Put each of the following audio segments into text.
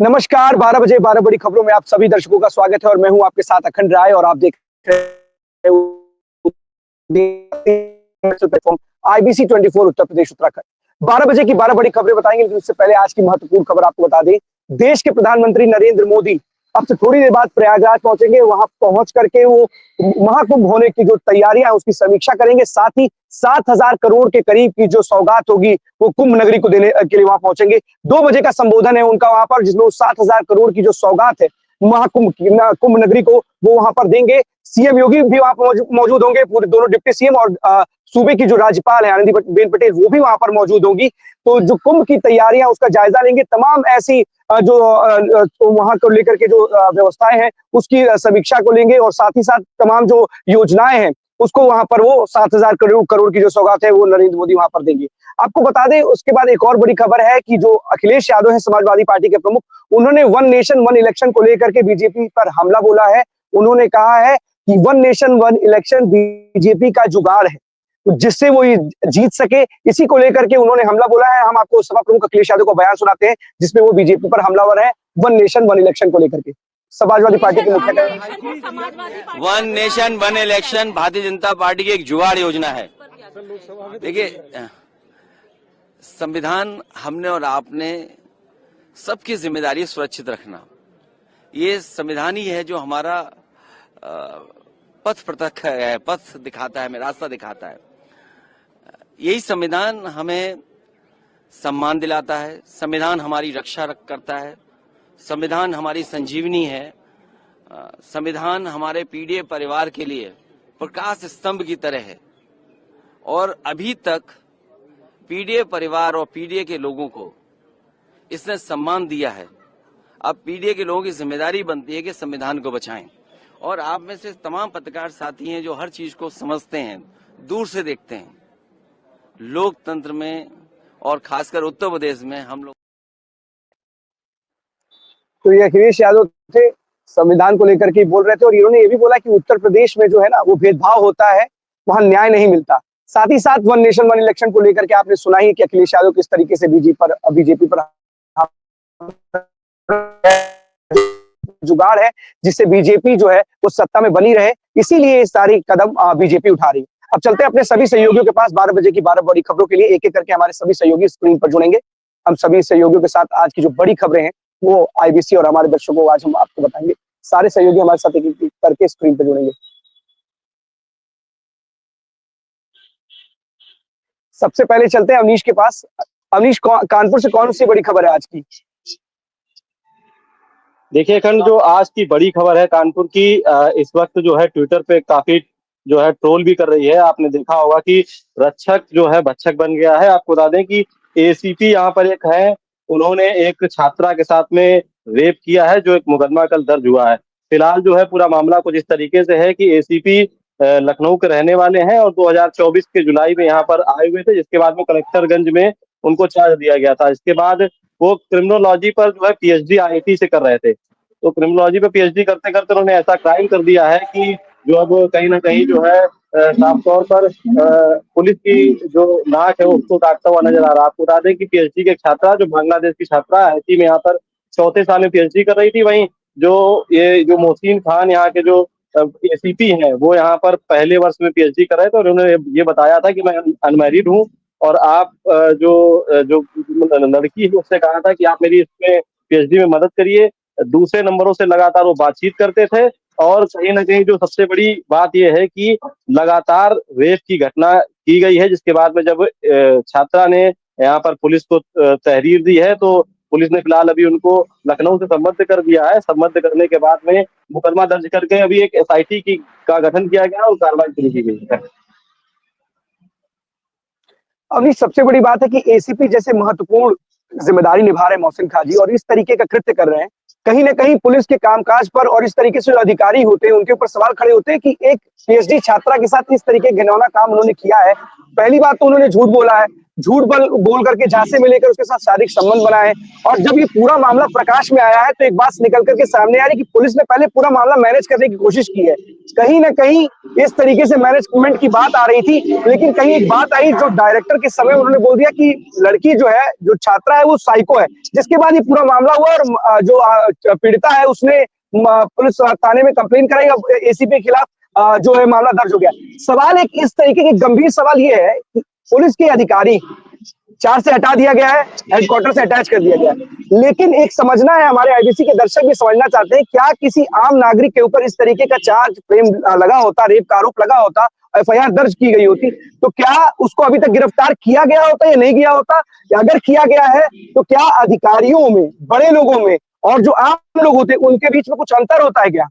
नमस्कार, 12 बजे 12 बड़ी खबरों में आप सभी दर्शकों का स्वागत है और मैं हूं आपके साथ अखंड राय और आप देख रहे हैं आईबीसी 24 उत्तर प्रदेश उत्तराखंड। 12 बजे की 12 बड़ी खबरें बताएंगे, लेकिन उससे पहले आज की महत्वपूर्ण खबर आपको बता दें। देश के प्रधानमंत्री नरेंद्र मोदी अब से थोड़ी देर बाद प्रयागराज पहुंचेंगे। वहां पहुंच करके वो महाकुंभ होने की जो तैयारियां हैं उसकी समीक्षा करेंगे। साथ ही 7,000 करोड़ के करीब की जो सौगात होगी वो कुंभ नगरी को देने के लिए वहां पहुंचेंगे। 2 बजे का संबोधन है उनका वहां पर, जिसमें 7,000 करोड़ की जो सौगात है महाकुंभ कुंभ नगरी को वो वहां पर देंगे। सीएम योगी भी वहां पर मौजूद होंगे, पूरे दोनों डिप्टी सीएम और सूबे की जो राज्यपाल है आनंदीबेन पटेल वो भी वहां पर मौजूद होंगी। तो जो कुंभ की तैयारियां उसका जायजा लेंगे। तमाम ऐसी जो वहां को लेकर के जो व्यवस्थाएं हैं उसकी समीक्षा को लेंगे और साथ ही साथ तमाम जो योजनाएं हैं उसको वहां पर वो 7,000 करोड़ की जो सौगात है वो नरेंद्र मोदी वहां पर देंगे। आपको बता दें, उसके बाद एक और बड़ी खबर है कि जो अखिलेश यादव है समाजवादी पार्टी के प्रमुख, उन्होंने वन नेशन वन इलेक्शन को लेकर के बीजेपी पर हमला बोला है। उन्होंने कहा है कि one nation one election BJP का जुगाड़ है जिससे वो जीत सके। इसी को लेकर के उन्होंने हमला बोला है। हम आपको सपा प्रमुख अखिलेश यादव को बयान सुनाते हैं जिसमें वो बीजेपी पर हमलावर है वन नेशन वन इलेक्शन को लेकर के। समाजवादी पार्टी के मुखिया one nation one election Bharatiya Janata party की एक जुगाड़ योजना है। देखिए, संविधान हमने और आपने सबकी जिम्मेदारी सुरक्षित रखना, ये संविधान ही है जो हमारा पथ प्रतख है, पथ दिखाता है, हमें रास्ता दिखाता है। यही संविधान हमें सम्मान दिलाता है, संविधान हमारी रक्षा करता है, संविधान हमारी संजीवनी है, संविधान हमारे पीड़ित परिवार के लिए प्रकाश स्तंभ की तरह है। और अभी तक पीड़ित परिवार और पीड़ित के लोगों को इसने सम्मान दिया है। अब पीड़ित के लोगों की जिम्मेदारी बनती है कि संविधान को बचाएं। और आप में से तमाम पत्रकार साथी हैं जो हर चीज को समझते हैं, दूर से देखते हैं। लोकतंत्र में और खासकर उत्तर प्रदेश में हम लोग तो ये अखिलेश यादव थे, संविधान को लेकर के बोल रहे थे और इन्होंने ये भी बोला कि उत्तर प्रदेश में जो है ना वो भेदभाव होता है, वहां न्याय नहीं मिलता। साथ ही साथ वन नेशन वन इलेक्शन को लेकर के आपने सुना ही कि अखिलेश यादव किस तरीके से बीजेपी पर जुगाड़ है जिससे बीजेपी जो है वो सत्ता में बनी रहे, इसीलिए ये सारी कदम बीजेपी उठा रही है। अब चलते हैं अपने सभी सहयोगियों के पास। 12 बजे की 12 बड़ी खबरों के लिए एक एक करके हमारे सभी सहयोगी स्क्रीन पर जुड़ेंगे। हम सभी सहयोगियों के साथ आज की जो बड़ी खबरें हैं वो आईबीसी और हमारे दर्शकों को आज हम आपको बताएंगे। सारे सहयोगी हमारे साथ एक एक करके स्क्रीन पर जुड़ेंगे। सबसे पहले चलते हैं अवनीश के पास। अवनीश, कानपुर से कौन सी बड़ी खबर है आज की? देखिए खंड, जो आज की बड़ी खबर है कानपुर की, इस वक्त जो है ट्विटर पे काफी जो है ट्रोल भी कर रही है। आपने देखा होगा कि रक्षक जो है भक्षक बन गया है। आपको बता दें कि एसीपी यहाँ पर एक है, उन्होंने एक छात्रा के साथ में रेप किया है, जो एक मुकदमा कल दर्ज हुआ है। फिलहाल जो है पूरा मामला कुछ इस तरीके से है कि एसीपी लखनऊ के रहने वाले हैं और 2024 के जुलाई में यहाँ पर आए हुए थे, जिसके बाद में कलेक्टरगंज में उनको चार्ज दिया गया था। इसके बाद वो क्रिमिनोलॉजी पर जो है पीएचडी आईआईटी से कर रहे थे। तो क्रिमिनोलॉजी पे पीएचडी करते करते उन्होंने ऐसा क्राइम कर दिया है कि जो अब कहीं ना कहीं जो है साफ तौर पर पुलिस की जो नाक है उसको काटता हुआ नजर आ रहा है। आपको बता दें कि पीएचडी की एक छात्रा, जो बांग्लादेश की छात्रा आईआईटी में यहाँ पर चौथे साल में पीएचडी कर रही थी, वहीं जो मोहसिन खान यहाँ के जो एसीपी हैं वो यहाँ पर पहले वर्ष में पीएचडी कर रहे थे और उन्होंने ये बताया था कि मैं अनमैरिड हूँ और आप जो लड़की है उससे कहा था कि आप मेरी इसमें पीएचडी में मदद करिए। दूसरे नंबरों से लगातार वो बातचीत करते थे और कहीं ना कहीं जो सबसे बड़ी बात यह है कि लगातार रेप की घटना की गई है, जिसके बाद में जब छात्रा ने यहाँ पर पुलिस को तहरीर दी है तो पुलिस ने फिलहाल अभी उनको लखनऊ से संबद्ध कर दिया है। संबद्ध करने के बाद में मुकदमा दर्ज करके अभी एक एसआईटी का गठन किया गया और कार्रवाई शुरू की गई है। अभी सबसे बड़ी बात है कि एसीपी जैसे महत्वपूर्ण जिम्मेदारी निभा रहे मोहसिन खान जी और इस तरीके का कृत्य कर रहे हैं, कहीं ना कहीं पुलिस के कामकाज पर और इस तरीके से जो अधिकारी होते हैं उनके ऊपर सवाल खड़े होते हैं कि एक पीएचडी छात्रा के साथ इस तरीके घिनौना काम उन्होंने किया है। पहली बात तो उन्होंने झूठ बोला है, झूठ बोल करके झांसे में लेकर उसके साथ शारीरिक संबंध बनाए। और जब ये पूरा मामला प्रकाश में आया है तो एक बात निकल करके सामने आ रही कि पुलिस ने पहले पूरा मामला मैनेज करने की कोशिश की है, कहीं ना कहीं इस तरीके से मैनेजमेंट की बात आ रही थी। लेकिन कहीं एक बात आई जो डायरेक्टर के समय उन्होंने बोल दिया कि लड़की जो है, जो छात्रा है वो साइको है, जिसके बाद ये पूरा मामला हुआ और जो पीड़िता है उसने पुलिस थाने में कंप्लेन कराई। अब एसीपी के खिलाफ जो है मामला दर्ज हो गया। सवाल एक इस तरीके के गंभीर सवाल ये है कि पुलिस के अधिकारी 4 से हटा दिया गया है, हेडक्वार्टर से अटैच कर दिया गया है। लेकिन एक समझना है, हमारे आईबीसी के दर्शक भी समझना चाहते हैं, क्या किसी आम नागरिक के ऊपर इस तरीके का चार्ज फ्रेम लगा होता, रेप का आरोप लगा होता, एफआईआर दर्ज की गई होती, तो क्या उसको अभी तक गिरफ्तार किया गया होता या नहीं किया होता? या अगर किया गया है तो क्या अधिकारियों में, बड़े लोगों में और जो आम लोग होते हैं उनके बीच में कुछ अंतर होता है क्या?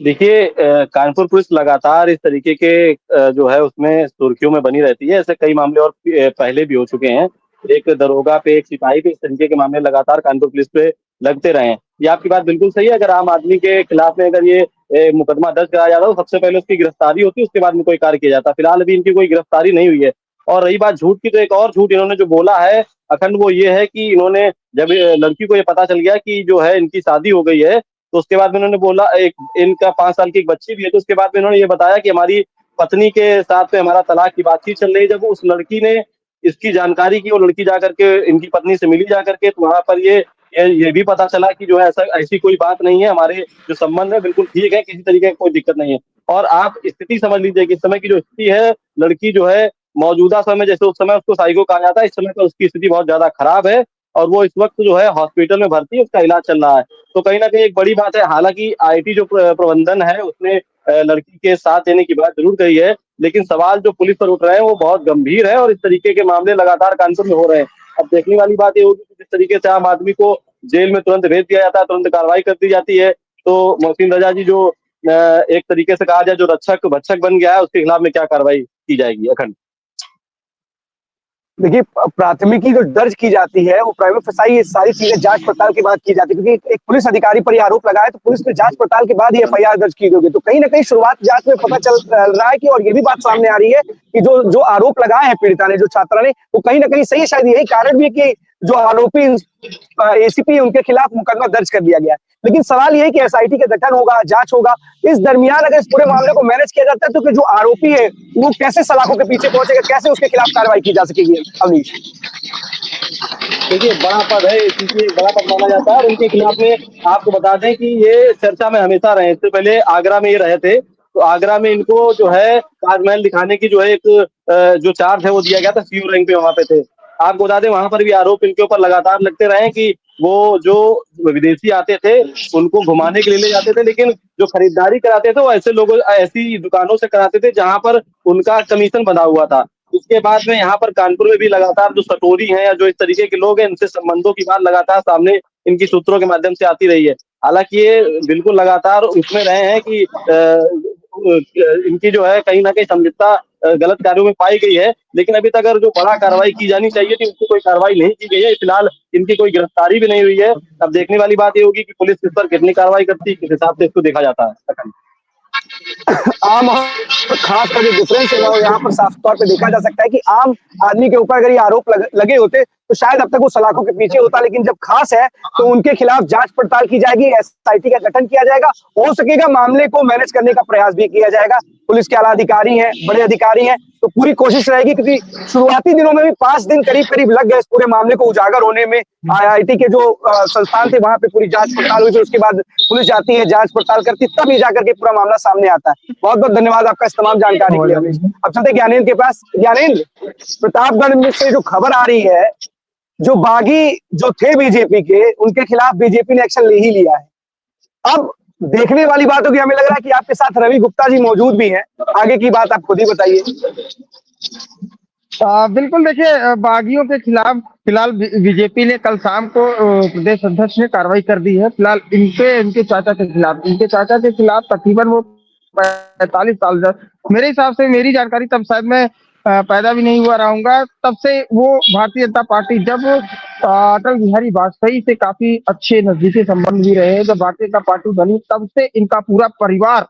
देखिए कानपुर पुलिस लगातार इस तरीके के जो है उसमें सुर्खियों में बनी रहती है। ऐसे कई मामले और पहले भी हो चुके हैं। एक दरोगा पे, एक सिपाही पे इस तरीके के मामले लगातार कानपुर पुलिस पे लगते रहे हैं। ये आपकी बात बिल्कुल सही है। अगर आम आदमी के खिलाफ में अगर ये मुकदमा दर्ज कराया जाता तो सबसे पहले उसकी गिरफ्तारी होती, उसके बाद में कोई कार्य किया जाता। फिलहाल अभी इनकी कोई गिरफ्तारी नहीं हुई है। और रही बात झूठ की, तो एक और झूठ इन्होंने जो बोला है अखंड, वो ये है कि इन्होंने जब लड़की को ये पता चल गया कि जो है इनकी शादी हो गई है, तो उसके बाद में उन्होंने बोला, एक इनका 5 साल की एक बच्ची भी है, तो उसके बाद में उन्होंने ये बताया कि हमारी पत्नी के साथ में हमारा तलाक की बातचीत चल रही है। जब उस लड़की ने इसकी जानकारी की, वो लड़की जाकर के इनकी पत्नी से मिली जाकर के, तो वहां पर ये भी पता चला कि जो है ऐसी कोई बात नहीं है, हमारे जो संबंध है बिल्कुल ठीक है, किसी तरीके की कोई दिक्कत नहीं है। और आप स्थिति समझ लीजिए कि इस समय की जो स्थिति है, लड़की जो है मौजूदा समय, जैसे उस समय उसको साइको कहा जाता है, इस समय पर उसकी स्थिति बहुत ज्यादा खराब है और वो इस वक्त जो है हॉस्पिटल में भर्ती है, उसका इलाज चल रहा है। तो कहीं न कहीं एक बड़ी बात है। हालाँकि आईटी जो प्रबंधन है उसने लड़की के साथ देने की बात ज़रूर कही है, लेकिन सवाल जो पुलिस पर उठ रहे हैं वो बहुत गंभीर है और इस तरीके के मामले लगातार कानपुर में हो रहे हैं। अब देखने वाली बात ये होगी कि जिस तरीके से आम आदमी को जेल में तुरंत भेज दिया जाता है, तुरंत कार्रवाई कर दी जाती है, तो मोहसिन रजा जी जो एक तरीके से कहा जाए जो रक्षक-भक्षक बन गया है, उसके खिलाफ में क्या कार्रवाई की जाएगी? अखंड। देखिए, प्राथमिकी जो दर्ज की जाती है वो प्राइमा फेसाई ये सारी चीजें जांच पड़ताल के बाद की जाती है, क्योंकि एक पुलिस अधिकारी पर ये आरोप लगा है तो पुलिस ने जांच पड़ताल के बाद ही एफआईआर दर्ज की होगी। तो कहीं ना कहीं शुरुआत जांच में पता चल रहा है कि, और ये भी बात सामने आ रही है कि जो जो आरोप लगाए हैं पीड़िता ने, जो छात्रा ने, वो कहीं ना कहीं सही है। शायद यही कारण भी है कि जो आरोपी एसीपी है उनके खिलाफ मुकदमा दर्ज कर दिया गया है। लेकिन सवाल ये है कि एसआईटी का गठन होगा, जांच होगा, इस दरमियान अगर इस पूरे मामले को मैनेज किया जाता है तो कि जो आरोपी है वो कैसे सलाखों के पीछे पहुंचेगा, कैसे उसके खिलाफ कार्रवाई की जा सकेगी अवनीश? देखिए, बड़ा पद है, एसीपी एक बड़ा पद माना जाता है और उनके खिलाफ में आपको बता दें कि ये चर्चा में हमेशा रहे। इससे पहले आगरा में ये रहे थे, तो आगरा में इनको जो है ताजमहल दिखाने की जो है एक जो चार्ज है वो दिया गया था, सीओ रैंक पे वहाँ पे थे। आपको बता दें वहाँ पर भी आरोप इनके ऊपर लगातार लगते रहे हैं कि वो जो विदेशी आते थे, उनको घुमाने के लिए ले जाते थे, लेकिन जो खरीदारी कराते थे वो ऐसे लोगों ऐसी दुकानों से कराते थे जहाँ पर उनका कमीशन बंधा हुआ था। उसके बाद में यहाँ पर कानपुर में भी लगातार जो सटोरी हैं या जो इस तरीके के लोग हैं, इनसे संबंधों की बात लगातार सामने इनकी सूत्रों के माध्यम से आती रही है। हालाँकि ये बिल्कुल लगातार उसमें रहे हैं कि इनकी जो है कहीं न कहीं संलिप्तता गलत कार्यों में पाई गई है, लेकिन अभी तक अगर जो बड़ा कार्रवाई की जानी चाहिए थी, उसकी कोई कार्रवाई नहीं की गई है। फिलहाल इनकी कोई गिरफ्तारी भी नहीं हुई है। अब देखने वाली बात ये होगी कि पुलिस इस पर कितनी कार्रवाई करती है, किस हिसाब से इसको देखा जाता है। आम और खास का जो डिफरेंस है वो यहाँ पर साफ तौर पे देखा जा सकता है कि आम आदमी के ऊपर अगर ये आरोप लगे होते तो शायद अब तक वो सलाखों के पीछे होता, लेकिन जब खास है तो उनके खिलाफ जांच पड़ताल की जाएगी, एसआईटी का गठन किया जाएगा, हो सकेगा मामले को मैनेज करने का प्रयास भी किया जाएगा। पुलिस के आला अधिकारी हैं, बड़े अधिकारी हैं, तो पूरी कोशिश रहेगी, क्योंकि शुरुआती दिनों में भी 5 दिन करीब करीब लग गए इस पूरे मामले को उजागर होने में। आईआईटी के जो संस्थान थे वहां पे पूरी जांच पड़ताल हुई, फिर उसके बाद पुलिस जाती है, जांच पड़ताल करती है, तब ही जाकर के पूरा मामला सामने आता है। बहुत बहुत धन्यवाद आपका इस तमाम जानकारी के लिए अवनीश। अब चलते ज्ञानेंद्र के पास। ज्ञानेंद्र, प्रतापगढ़ में से जो खबर आ रही है, जो बागी जो थे बीजेपी के, उनके खिलाफ बीजेपी ने एक्शन ले ही लिया है। अब देखने वाली बात होगी, हमें लग रहा है कि आपके साथ रवि गुप्ता जी मौजूद भी हैं। आगे की बात आप खुद ही बताइए। बिल्कुल देखिए, बागियों के खिलाफ फिलहाल बीजेपी ने कल शाम को प्रदेश अध्यक्ष ने कार्रवाई कर दी है। फिलहाल इनके चाचा के खिलाफ तकरीबन वो 45 साल मेरे हिसाब से, मेरी जानकारी तब शायद मैं पैदा भी नहीं हुआ रहूंगा, तब से वो भारतीय जनता पार्टी, जब अटल बिहारी वाजपेयी से काफी अच्छे नजदीकी संबंध भी रहे, जब भारतीय जनता पार्टी बनी तब से इनका पूरा परिवार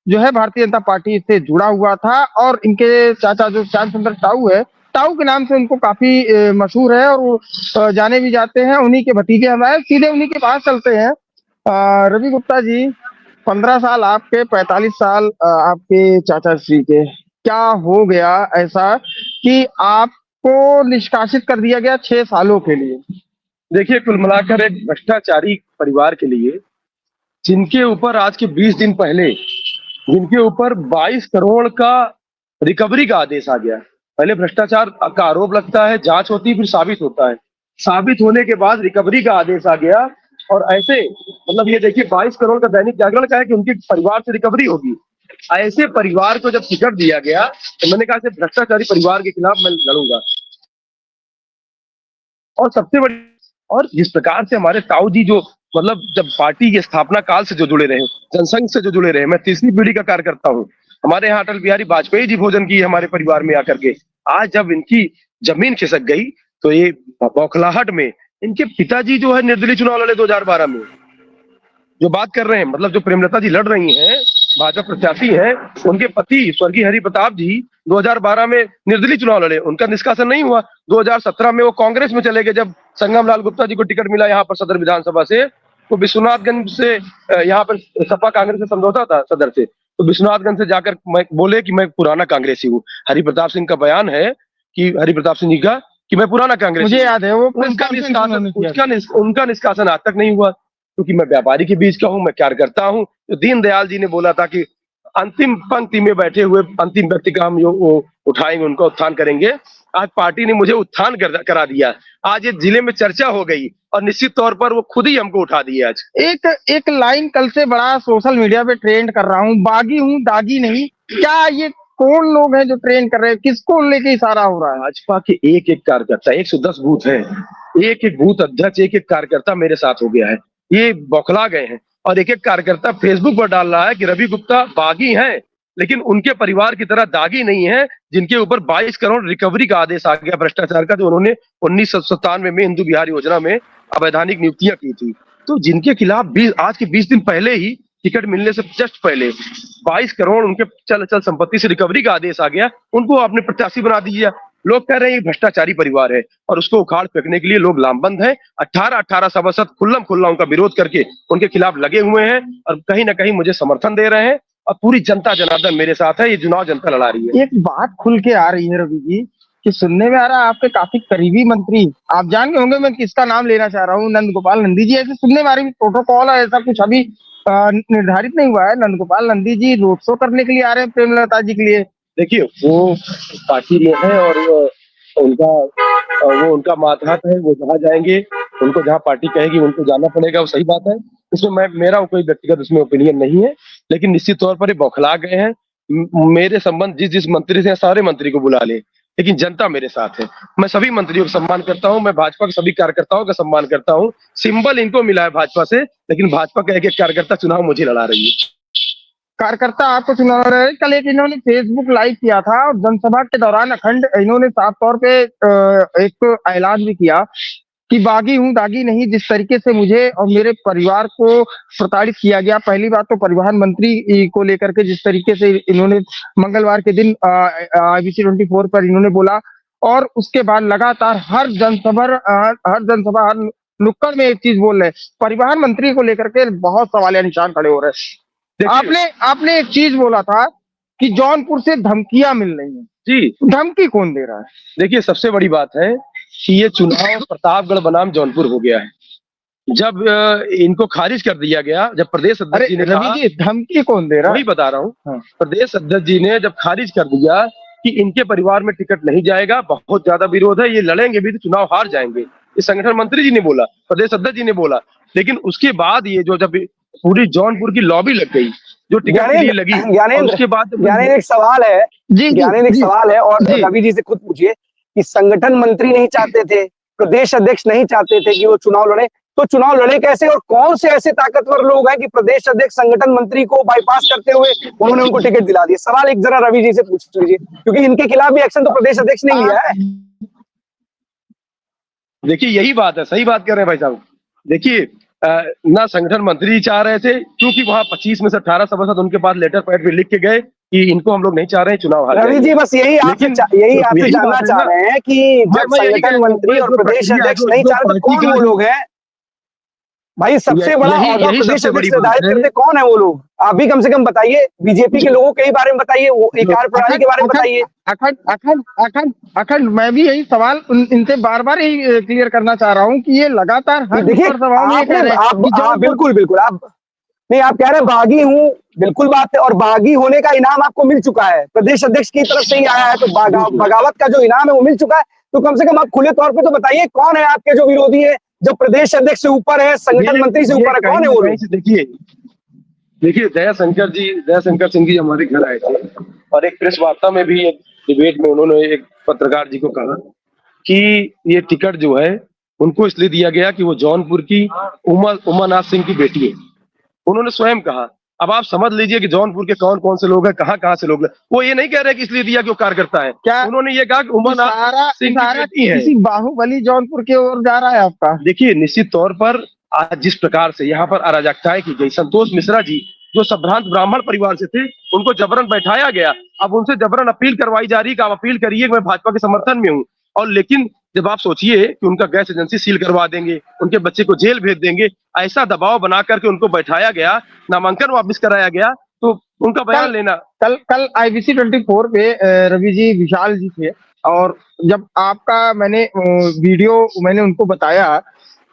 जो है भारतीय जनता पार्टी से जुड़ा हुआ था। और इनके चाचा जो श्याम सुंदर साहू है, ताऊ के नाम से उनको काफी मशहूर है और वो जाने भी जाते हैं। उन्हीं के भतीजे हमारे, सीधे उन्हीं के पास चलते हैं। रवि गुप्ता जी, 15 साल आपके, 45 साल आपके चाचा श्री के, क्या हो गया ऐसा कि आपको निष्कासित कर दिया गया 6 सालों के लिए? देखिए, कुल मिलाकर एक भ्रष्टाचारी परिवार के लिए, जिनके ऊपर आज के 20 दिन पहले जिनके ऊपर 22 करोड़ का रिकवरी का आदेश आ गया। पहले भ्रष्टाचार का आरोप लगता है, जांच होती है, फिर साबित होता है। साबित होने के बाद रिकवरी का आदेश आ गया और ऐसे मतलब ये देखिए 22 करोड़ का दैनिक जागरण का है कि उनके परिवार से रिकवरी होगी। ऐसे परिवार को जब टिकट दिया गया तो मैंने कहा ऐसे भ्रष्टाचारी परिवार के खिलाफ मैं लड़ूंगा। और सबसे बड़ी और जिस प्रकार से हमारे ताऊ जी जो मतलब जब पार्टी के स्थापना काल से जो जुड़े रहे, जनसंघ से जो जुड़े रहे, मैं तीसरी पीढ़ी का कार्यकर्ता हूँ। हमारे यहाँ अटल बिहारी वाजपेयी जी भोजन किए हमारे परिवार में आकर के। आज जब इनकी जमीन खिसक गई तो ये बौखलाहट में इनके पिताजी जो है निर्दलीय चुनाव लड़े 2012 में। जो बात कर रहे हैं मतलब जो प्रेमलता जी लड़ रही हैं, भाजपा प्रत्याशी हैं, उनके पति स्वर्गीय हरि प्रताप जी 2012 में निर्दलीय चुनाव लड़े, उनका निष्कासन नहीं हुआ। 2017 में वो कांग्रेस में चले गए जब संगम लाल गुप्ता जी को टिकट मिला यहाँ पर सदर विधानसभा से। तो विश्वनाथगंज से यहाँ पर सपा कांग्रेस से समझौता था सदर से, तो विश्वनाथगंज से जाकर मैं बोले कि मैं पुराना कांग्रेसी हूँ। हरि प्रताप सिंह का बयान है कि हरि प्रताप सिंह जी का कि मैं पुराना कांग्रेसी, मुझे याद है वो उनका निष्कासन आज तक नहीं हुआ क्योंकि मैं व्यापारी के बीच का हूं, मैं कार्यकर्ता हूं। तो दीनदयाल जी ने बोला था कि अंतिम पंक्ति में बैठे हुए अंतिम व्यक्ति का हम वो उठाएंगे, उनका उत्थान करेंगे। आज पार्टी ने मुझे उत्थान करा दिया। आज ये जिले में चर्चा हो गई और निश्चित तौर पर वो खुद ही हमको उठा दिए। आज एक लाइन कल से बड़ा सोशल मीडिया पे ट्रेंड कर रहा हूँ, बागी हूँ दागी नहीं। क्या ये कौन लोग हैं जो ट्रेंड कर रहे हैं? किसको लेके इशारा हो रहा है? भाजपा के एक एक कार्यकर्ता, 110 बूथ है, एक एक बूथ अध्यक्ष, एक एक कार्यकर्ता मेरे साथ हो गया है। ये बौखला गए हैं और एक एक कार्यकर्ता फेसबुक पर डाल रहा है कि रवि गुप्ता बागी हैं, लेकिन उनके परिवार की तरह दागी नहीं है, जिनके ऊपर 22 करोड़ रिकवरी का आदेश आ गया भ्रष्टाचार का, जो उन्होंने 1997 में हिंदू बिहार योजना में अवैधानिक नियुक्तियां की थी। तो जिनके खिलाफ आज के 20 दिन पहले ही, टिकट मिलने से जस्ट पहले 22 करोड़ उनके चल संपत्ति से रिकवरी का आदेश आ गया, उनको आपने प्रत्याशी बना दिया। लोग कह रहे हैं ये भ्रष्टाचारी परिवार है और उसको उखाड़ फेंकने के लिए लोग लामबंद हैं। 18 सभासद खुल्लम खुल्ला उनका विरोध करके उनके खिलाफ लगे हुए हैं और कहीं ना कहीं मुझे समर्थन दे रहे हैं और पूरी जनता जनार्दन मेरे साथ है। ये चुनाव जनता लड़ा रही है। एक बात खुल के आ रही है रवि जी कि सुनने में आ रहा है आपके काफी करीबी मंत्री, आप जान गए होंगे मैं किसका नाम लेना चाह रहा हूँ, नंद गोपाल नंदी जी। ऐसे सुनने में आ रही प्रोटोकॉल है, ऐसा कुछ अभी निर्धारित नहीं हुआ है। नंद गोपाल नंदी जी रोड शो करने के लिए आ रहे हैं प्रेमलता जी के लिए। देखिए वो पार्टी में है और वो उनका मातहत है, वो जहाँ जाएंगे उनको जहाँ पार्टी कहेगी उनको जाना पड़ेगा, वो सही बात है। इसमें मेरा कोई व्यक्तिगत उसमें ओपिनियन नहीं है, लेकिन निश्चित तौर पर ये बौखला गए हैं। मेरे संबंध जिस मंत्री से सारे मंत्री को बुला ले, लेकिन जनता मेरे साथ है। मैं सभी मंत्रियों का सम्मान करता हूं, मैं भाजपा के सभी कार्यकर्ताओं का सम्मान करता हूं। सिंबल इनको मिला है भाजपा से, लेकिन भाजपा का एक एक कार्यकर्ता चुनाव मुझे लड़ा रही है। कार्यकर्ता आपको चुना रहे हैं। कल एक इन्होंने फेसबुक लाइव किया था और जनसभा के दौरान अखंड इन्होंने साफ तौर पे एक ऐलान भी किया कि बागी हूं दागी नहीं। जिस तरीके से मुझे और मेरे परिवार को प्रताड़ित किया गया, पहली बात तो परिवहन मंत्री को लेकर के जिस तरीके से इन्होंने मंगलवार के दिन IBC 24 पर इन्होंने बोला, और उसके बाद लगातार हर जनसभा हर नुक्कड़ में एक चीज बोल रहे, परिवहन मंत्री को लेकर के बहुत सवालिया निशान खड़े हो रहे हैं। आपने एक चीज बोला था कि जौनपुर से धमकियां मिल रही हैं। जी, धमकी कौन दे रहा है? देखिए सबसे बड़ी बात है कि ये चुनाव प्रतापगढ़ बनाम जौनपुर हो गया है। जब इनको खारिज कर दिया गया, जब प्रदेश अध्यक्ष जी ने कहा, धमकी कौन दे रहा है? वही बता रहा हूँ। प्रदेश अध्यक्ष जी ने जब खारिज कर दिया कि इनके परिवार में टिकट नहीं जाएगा, बहुत ज्यादा विरोध है, ये लड़ेंगे भी तो चुनाव हार जाएंगे, ये संगठन मंत्री जी ने बोला, प्रदेश अध्यक्ष जी ने बोला। लेकिन उसके बाद ये जो जब पूरी जौनपुर की लॉबी लग गई, जो टिकट के लिए लगी, और उसके बाद एक सवाल है एक सवाल है और रवि जी से खुद पूछिए कि संगठन मंत्री नहीं चाहते थे, प्रदेश अध्यक्ष नहीं चाहते थे कि वो चुनाव लड़े, तो चुनाव लड़े कैसे? और कौन से ऐसे ताकतवर लोग हैं कि प्रदेश अध्यक्ष संगठन मंत्री को बाईपास करते हुए उन्होंने उनको टिकट दिला दिया? सवाल एक जरा रवि जी से पूछ लीजिए, क्योंकि इनके खिलाफ भी एक्शन तो प्रदेश अध्यक्ष ने लिया है। देखिए यही बात है, सही बात कर रहे हैं भाई साहब। देखिए ना संगठन मंत्री चाह रहे थे, क्योंकि वहां 25 में से 18 सभासद उनके पास लेटर पैड पे लिख के गए कि इनको हम लोग नहीं चाह रहे हैं, चुनाव हार रवि जाएंगे। जी बस यही आपसे लेकिन यही आपसे यही जानना बात है चाह ना, रहे हैं कि जब मैं यही कह संगठन रहा हूँ, मंत्री मैं और जो प्रदेश प्रक्रिया है, अध्यक्ष नहीं जो चाह रहे तो पार्टी कौन का वो जो लोग हैं? भाई सबसे बड़ा यही ओहदा यही प्रदेश सबसे बड़ी अध्यक्ष बात निर्धारित है। करते कौन है वो लोग? आप भी कम से कम बताइए, बीजेपी के जो लोगों के ही बारे में बताइए, वो एक जो कार्य प्रणाली अखंड के बारे में अखंड बताइए। अखंड अखंड अखंड अखंड मैं भी यही सवाल इनसे बार बार यही क्लियर करना चाह रहा हूँ कि ये लगातार कि हर देखिए नुक्कड़ सभाओं में ये आपने कह रहे हैं आप कि हाँ जौनपुर। बिल्कुल बिल्कुल आप नहीं, आप कह रहे हैं बागी हूँ, बिल्कुल बात है, और बागी होने का इनाम आपको मिल चुका है, प्रदेश अध्यक्ष की तरफ से ही आया है, तो बगावत का जो इनाम है वो मिल चुका है। तो कम से कम आप खुले तौर पे तो बताइए कौन है आपके जो विरोधी है, जो प्रदेश अध्यक्ष से ऊपर है, संगठन मंत्री से ये ऊपर है, कहीं कौन है ना वो कहीं लोग? से देखिए, दयाशंकर सिंह जी हमारे घर आए थे, और एक प्रेस वार्ता में भी, एक डिबेट में उन्होंने एक पत्रकार जी को कहा कि ये टिकट जो है उनको इसलिए दिया गया कि वो जौनपुर की उमानाथ सिंह की बेटी है। उन्होंने स्वयं कहा। अब आप समझ लीजिए कि जौनपुर के कौन कौन से लोग हैं, कहाँ कहाँ से लोग हैं। वो ये नहीं कह रहे कि इसलिए दिया कि वो कार्यकर्ता है, क्या उन्होंने ये कहा कि उमानाथ इशारा सिंह की इशारा बेटी है। किसी बाहुबली जौनपुर की ओर जा रहा है आपका? देखिए, निश्चित तौर पर आज जिस प्रकार से यहाँ पर अराजकताएं की गई, संतोष मिश्रा जी जो संभ्रांत ब्राह्मण परिवार से थे, उनको जबरन बैठाया गया। अब उनसे जबरन अपील करवाई जा रही है कि आप अपील करिए, मैं भाजपा के समर्थन में हूँ। और लेकिन जब आप सोचिए कि उनका गैस एजेंसी सील करवा देंगे, उनके बच्चे को जेल भेज देंगे, ऐसा दबाव बना करके उनको बैठाया गया, नामांकन वापस कराया गया, तो उनका कल बयान लेना। कल कल IBC 24 पे रवि जी विशाल जी थे, और जब आपका वीडियो मैंने उनको बताया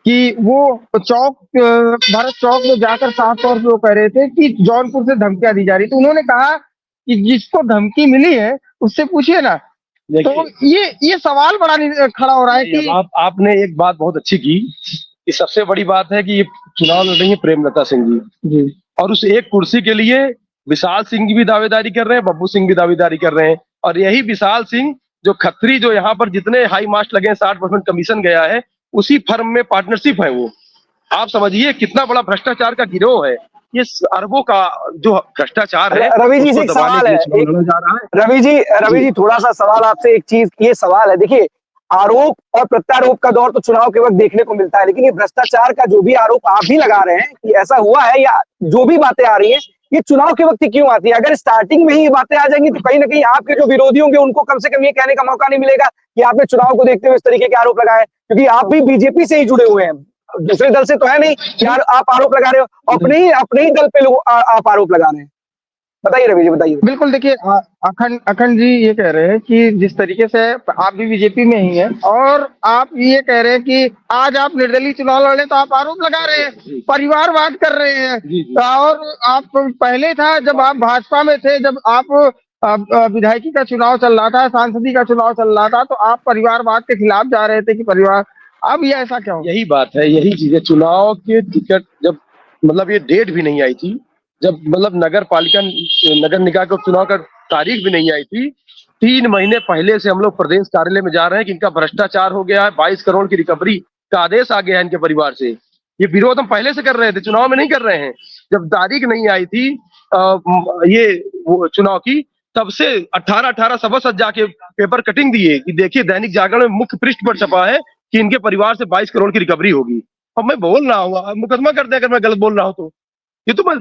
कि वो भारत चौक में जाकर साफ तौर पे वो कह रहे थे कि जौनपुर से धमकियां दी जा रही, तो उन्होंने कहा कि जिसको धमकी मिली है उससे पूछिए ना। तो देखिए, ये सवाल बड़ा खड़ा हो रहा है अब कि आपने एक बात बहुत अच्छी की कि सबसे बड़ी बात है कि ये चुनाव लड़ रही है प्रेमलता सिंह जी, और उस एक कुर्सी के लिए विशाल सिंह की भी दावेदारी कर रहे हैं, बब्बू सिंह भी दावेदारी कर रहे हैं। और यही विशाल सिंह जो खत्री, जो यहाँ पर जितने हाई मास्ट लगे हैं 60% कमीशन गया है, उसी फर्म में पार्टनरशिप है वो। आप समझिए कितना बड़ा भ्रष्टाचार का गिरोह है। ये अरबों का जो भ्रष्टाचार है रवि जी से उसको एक दबाने सवाल के है, लिए चुनाव एक लड़ा जा रहा है। रवि जी, जी थोड़ा सा सवाल आपसे, एक चीज ये सवाल है, देखिए आरोप और प्रत्यारोप का दौर तो चुनाव के वक्त देखने को मिलता है, लेकिन ये भ्रष्टाचार का जो भी आरोप आप भी लगा रहे हैं कि ऐसा हुआ है, या जो भी बातें आ रही हैं, ये चुनाव के वक्त ही क्यों आती है? अगर स्टार्टिंग में ही ये बातें आ जाएंगी तो कहीं ना कहीं आपके जो विरोधी होंगे उनको कम से कम ये कहने का मौका नहीं मिलेगा कि आपने चुनाव को देखते हुए इस तरीके के आरोप लगाए, क्योंकि आप भी बीजेपी से ही जुड़े हुए हैं, दूसरे दल से तो है नहीं कि आप आरोप लगा रहे हो, अपने ही दल पे लोग आप आरोप लगा रहे हैं। बताइए रवि जी, बताइए। बिल्कुल देखिए, अखंड अखंड जी ये कह रहे हैं कि जिस तरीके से आप भी बीजेपी में ही हैं, और आप ये कह रहे हैं कि आज आप निर्दलीय चुनाव लड़े तो आप आरोप लगा रहे हैं, परिवारवाद कर रहे हैं। और आप पहले था जब आप भाजपा में थे, जब आप विधायकी का चुनाव चल रहा था, सांसदी का चुनाव चल रहा था, तो आप परिवारवाद के खिलाफ जा रहे थे कि परिवार। अब ये ऐसा क्यों? यही बात है, यही चीज है। चुनाव के टिकट जब, मतलब ये डेट भी नहीं आई थी, जब मतलब नगर निकाय का चुनाव का तारीख भी नहीं आई थी, 3 महीने पहले से हम लोग प्रदेश कार्यालय में जा रहे हैं कि इनका भ्रष्टाचार हो गया है, 22 करोड़ की रिकवरी का आदेश आ गया है इनके परिवार से। ये विरोध हम पहले से कर रहे थे, चुनाव में नहीं कर रहे हैं। जब तारीख नहीं आई थी ये वो चुनाव की, तब से 18-18 सभासद जाके पेपर कटिंग दिए कि देखिए दैनिक जागरण में मुख्य पृष्ठ पर छपा है कि इनके परिवार से 22 करोड़ की रिकवरी होगी। अब मैं बोल रहा हूँ, अब मुकदमा कर दे अगर मैं गलत बोल रहा हूँ तो। ये तो मैं,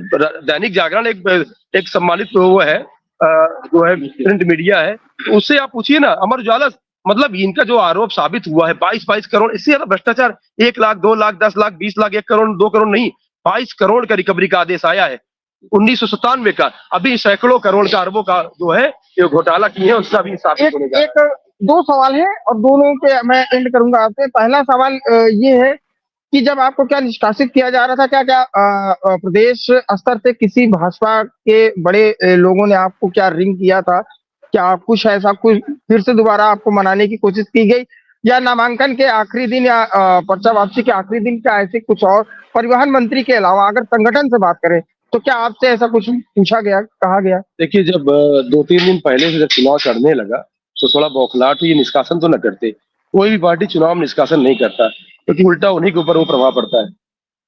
दैनिक जागरण एक सम्मानित वो है, जो है प्रिंट मीडिया है, उससे आप पूछिए ना। अमर उजाला, मतलब इनका जो आरोप साबित हुआ है 22 करोड़, इससे ज्यादा भ्रष्टाचार 1 लाख, 2 लाख, 10 लाख, 20 लाख, 1 करोड़, 2 करोड़ नहीं, 22 करोड़ का रिकवरी का आदेश आया है 1997 का। अभी सैकड़ों करोड़ का, अरबों का जो है ये घोटाला किए हैं, उसका भी साबित होने जा रहा है। एक दो सवाल है और दोनों के मैं एंड करूंगा आपसे। पहला सवाल ये है कि जब आपको क्या निष्कासित किया जा रहा था, क्या क्या प्रदेश स्तर से किसी भाजपा के बड़े लोगों ने आपको क्या रिंग किया था? क्या कुछ ऐसा, कुछ फिर से दोबारा आपको मनाने की कोशिश की गई, या नामांकन के आखिरी दिन, या पर्चा वापसी के आखिरी दिन, क्या ऐसे कुछ और? परिवहन मंत्री के अलावा अगर संगठन से बात करें तो क्या आपसे ऐसा कुछ पूछा गया, कहा गया? देखिए, जब 2-3 दिन पहले से जब चुनाव चढ़ने लगा तो थोड़ा बौखलाहट हुई। निष्कासन तो न करते, कोई भी पार्टी चुनाव में निष्कासन नहीं करता, क्योंकि उल्टा उन्हीं के ऊपर वो प्रभाव पड़ता है।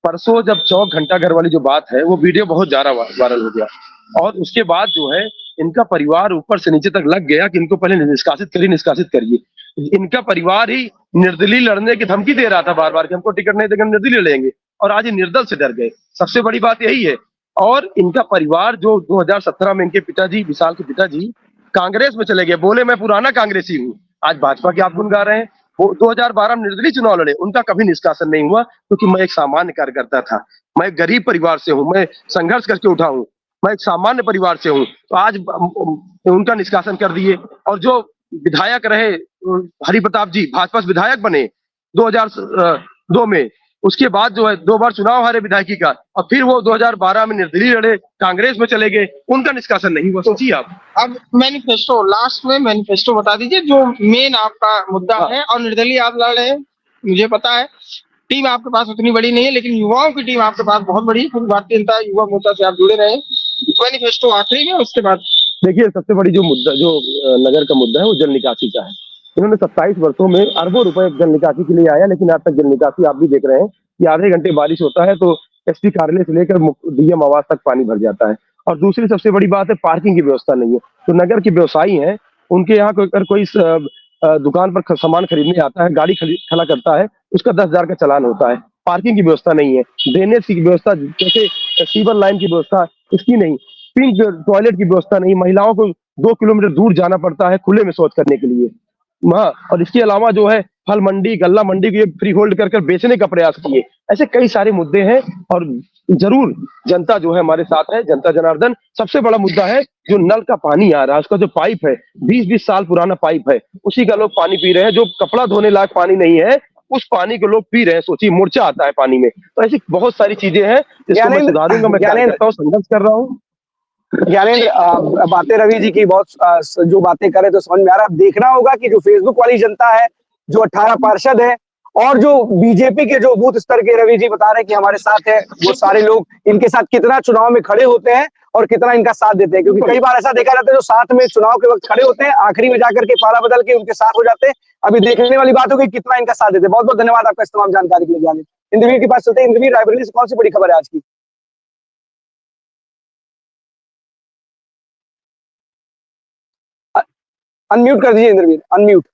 परसों जब चौक घंटा घर वाली जो बात है, वो वीडियो बहुत ज्यादा वायरल हो गया, और उसके बाद जो है इनका परिवार ऊपर से नीचे तक लग गया कि इनको पहले निष्कासित करिए। इनका परिवार ही निर्दलीय लड़ने की धमकी दे रहा था बार बार कि हमको टिकट नहीं देंगे, हम निर्दलीय लड़ेंगे, और आज ये निर्दल से डर गए। सबसे बड़ी बात यही है। और इनका परिवार जो 2017 में इनके पिताजी, विशाल के पिताजी कांग्रेस में चले गए, बोले मैं पुराना कांग्रेसी हूँ, आज भाजपा के आप गुण गा रहे हैं। वो 2012 में निर्दलीय चुनाव लड़े, उनका कभी निष्कासन नहीं हुआ, क्योंकि मैं एक सामान्य कार्यकर्ता था, मैं एक गरीब परिवार से हूँ, मैं संघर्ष करके उठा हूँ, मैं एक सामान्य परिवार से हूँ। तो आज उनका निष्कासन कर दिए। और जो विधायक रहे हरि प्रताप जी, भाजपा से विधायक बने 2002 में, उसके बाद जो है 2 बार चुनाव हारे विधायकी का, और फिर वो 2012 में निर्दलीय लड़े, कांग्रेस में चले गए, उनका निष्कासन नहीं हुआ। सोचिए आप। अब मैनिफेस्टो, लास्ट में मैनिफेस्टो बता दीजिए जो मेन आपका मुद्दा हाँ। है। और निर्दलीय आप लड़ रहे हैं, मुझे पता है, टीम आपके पास उतनी बड़ी नहीं है, लेकिन युवाओं की टीम आपके पास बहुत बड़ी है, क्योंकि भारतीय जनता युवा मोर्चा से आप जुड़े रहे। मैनिफेस्टो आखिरी में, उसके बाद देखिए, सबसे बड़ी जो मुद्दा, जो नगर का मुद्दा है, वो जल निकासी का है। इन्होंने 27 वर्षों में अरबों रुपए जल निकासी के लिए आया, लेकिन आज तक जल निकासी आप भी देख रहे हैं कि आधे घंटे बारिश होता है तो एसपी कार्यालय से लेकर डीएम आवास तक पानी भर जाता है। और दूसरी सबसे बड़ी बात है, पार्किंग की व्यवस्था नहीं है। तो नगर के व्यवसायी हैं, उनके यहाँ अगर कोई दुकान पर सामान खरीदने आता है, गाड़ी खड़ा करता है, उसका 10,000 का चालान होता है। पार्किंग की व्यवस्था नहीं है, ड्रेनेज की व्यवस्था, जैसे सीवर लाइन की व्यवस्था, इसकी नहीं, पिंक टॉयलेट की व्यवस्था नहीं, महिलाओं को 2 किलोमीटर दूर जाना पड़ता है खुले में शौच करने के लिए। हाँ, और इसके अलावा जो है फल मंडी, गल्ला मंडी को ये फ्री होल्ड कर बेचने का प्रयास किए। ऐसे कई सारे मुद्दे हैं, और जरूर जनता जो है हमारे साथ है, जनता जनार्दन। सबसे बड़ा मुद्दा है जो नल का पानी आ रहा है, उसका जो पाइप है, 20-20 साल पुराना पाइप है, उसी का लोग पानी पी रहे हैं। जो कपड़ा धोने लायक पानी नहीं है, उस पानी को लोग पी रहे हैं। सोचिए, मोर्चा आता है पानी में। तो ऐसी बहुत सारी चीजें हैं जिसको मैं सुधारूंगा, मैं कार्यकर्ताओं संघर्ष कर रहा हूँ। ज्ञानेंद्र, बातें रवि जी की बहुत जो बातें करे तो समझ में आ रहा है। देखना होगा कि जो फेसबुक वाली जनता है, जो 18 पार्षद है, और जो बीजेपी के जो बूथ स्तर के रवि जी बता रहे हैं कि हमारे साथ है, वो सारे लोग इनके साथ कितना चुनाव में खड़े होते हैं और कितना इनका साथ देते हैं। क्योंकि कई बार ऐसा देखा जाता है, जो साथ में चुनाव के वक्त खड़े होते हैं, आखिरी में जाकर के पाला बदल के उनके साथ हो जाते हैं। अभी देखने वाली बात होगी कितना इनका साथ देते हैं। बहुत बहुत धन्यवाद आपका इस तमाम जानकारी के लिए। ज्ञानेंद्र, इंद्रवीर के पास चलते हैं। इंद्रवीर, रायबरेली से कौन सी बड़ी खबर है आज की? अनम्यूट कर दीजिए इंद्रवीर, अनम्यूट।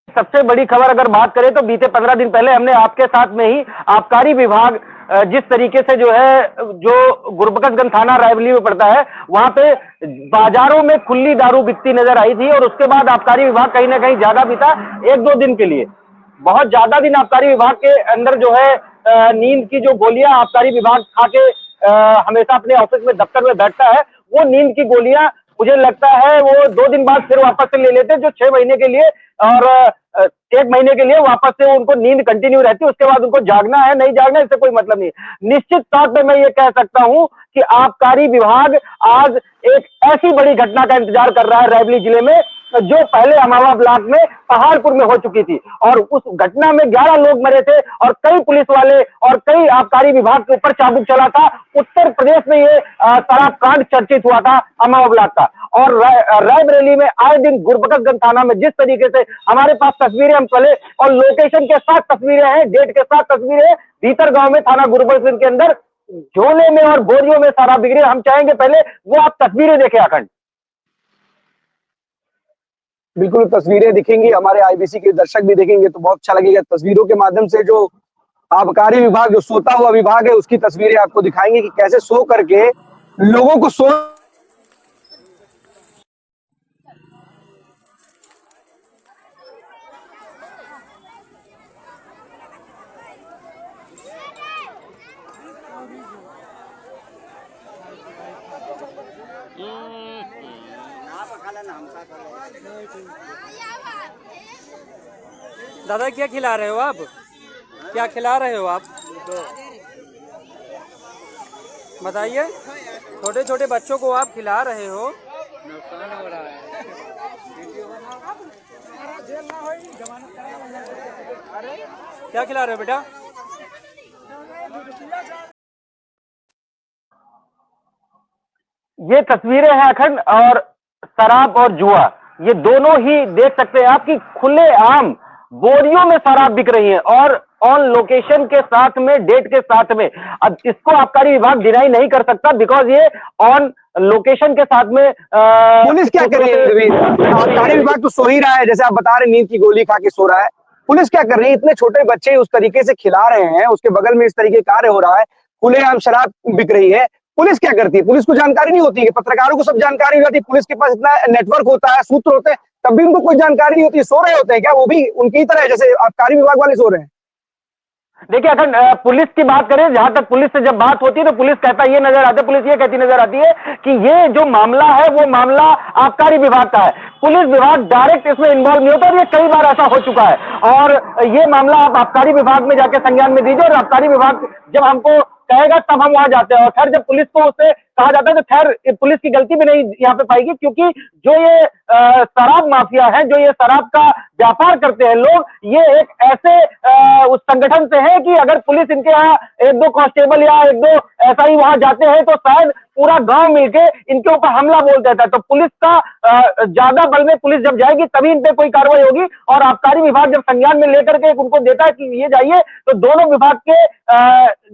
सबसे बड़ी खबर अगर बात करें तो बीते 15 दिन पहले हमने आपके साथ में ही आबकारी विभाग जिस तरीके से जो है, जो गुरबख्शगंज थाना रायबरेली में पड़ता है, वहां पे बाजारों में खुली दारू बिकती नजर आई थी। और उसके बाद आबकारी विभाग कहीं ना कहीं ज्यादा बीता, 1-2 दिन के लिए, बहुत ज्यादा दिन आबकारी विभाग के अंदर जो है नींद की जो गोलियां आबकारी विभाग खा के हमेशा अपने ऑफिस में, दफ्तर में बैठता है, वो नींद की गोलियां मुझे लगता है वो 2 दिन बाद फिर वापस से ले लेते हैं, जो 6 महीने के लिए और 1 महीने के लिए वापस से उनको नींद कंटिन्यू रहती है। उसके बाद उनको जागना है, नहीं जागना, इससे कोई मतलब नहीं। निश्चित तौर पे मैं ये कह सकता हूं कि आबकारी विभाग आज एक ऐसी बड़ी घटना का इंतजार कर रहा है रायबरेली जिले में, जो पहले अमावा ब्लॉक में पहाड़पुर में हो चुकी थी। और उस घटना में 11 लोग मरे थे और कई पुलिस वाले और कई आबकारी विभाग के ऊपर चाबुक चला था। उत्तर प्रदेश में ये शराब कांड चर्चित हुआ था अमावा ब्लॉक का। और रायबरेली में आए दिन गुरबख्शगंज थाना में जिस तरीके से हमारे पास तस्वीरें हम चले, और लोकेशन के साथ तस्वीरें हैं, डेट के साथ तस्वीरें हैं, भीतर गांव में थाना गुरबख्शगंज के अंदर झोले में और बोरियों में शराब बिक रही है। हम चाहेंगे पहले वो आप तस्वीरें देखें अखंड। बिल्कुल, तस्वीरें दिखेंगी, हमारे आईबीसी के दर्शक भी देखेंगे तो बहुत अच्छा लगेगा। तस्वीरों के माध्यम से जो आबकारी विभाग, जो सोता हुआ विभाग है, उसकी तस्वीरें आपको दिखाएंगे कि कैसे सो करके लोगों को सो दादा क्या खिला रहे हो आप? क्या खिला रहे हो आप? बताइए, छोटे छोटे बच्चों को आप खिला रहे हो। नुकसान हो रहा है। क्या खिला रहे हो बेटा? ये तस्वीरें हैं अखंड, और शराब और जुआ, ये दोनों ही देख सकते हैं आप कि खुले आम बोरियों में शराब बिक रही है, और ऑन लोकेशन के साथ में, डेट के साथ में। अब इसको आबकारी विभाग डिनाई नहीं कर सकता, बिकॉज ये ऑन लोकेशन के साथ में पुलिस क्या करे? आबकारी विभाग तो सो ही रहा है, जैसे आप बता रहे, नींद की गोली खा के सो रहा है। पुलिस क्या कर रही है? इतने छोटे बच्चे उस तरीके से खिला रहे हैं, उसके बगल में इस तरीके का कार्य हो रहा है, खुलेआम शराब बिक रही है। पुलिस क्या करती है? पुलिस को जानकारी नहीं होती है? पत्रकारों को सब जानकारी हो जाती है, पुलिस के पास इतना नेटवर्क होता है, सूत्र होते हैं, तब भी उनको कोई जानकारी नहीं होती। सो रहे होते हैं क्या वो भी उनकी ही तरह, जैसे आबकारी विभाग वाले सो रहे हैं? देखिए अखंड, पुलिस की बात करें, जहां तक पुलिस से जब बात होती है तो पुलिस कहता ये नजर आता है, पुलिस ये कहती नजर आती है कि ये जो मामला है वो मामला आबकारी विभाग का है। पुलिस विभाग डायरेक्ट इसमें इन्वॉल्व नहीं होता, और ये कई बार ऐसा हो चुका है। और ये मामला आप आबकारी विभाग में जाके संज्ञान में दीजिए, और आबकारी विभाग जब हमको कहेगा तब हम वहां जाते हैं। और खैर जब पुलिस को उससे कहा जाता है तो खैर पुलिस की गलती भी नहीं यहाँ पे पाएगी, क्योंकि जो ये शराब माफिया है, जो ये शराब का व्यापार करते हैं लोग, ये एक ऐसे उस संगठन से है कि अगर पुलिस इनके यहाँ एक दो कांस्टेबल या एक दो ऐसा ही वहां जाते हैं तो शायद पूरा गांव मिलके इनके ऊपर हमला बोल देता है। तो पुलिस का ज्यादा बल में पुलिस जब जाएगी तभी इन पे कोई कार्रवाई होगी। और आबकारी विभाग जब संज्ञान में लेकर के उनको देता है कि ये जाइए, तो दोनों विभाग के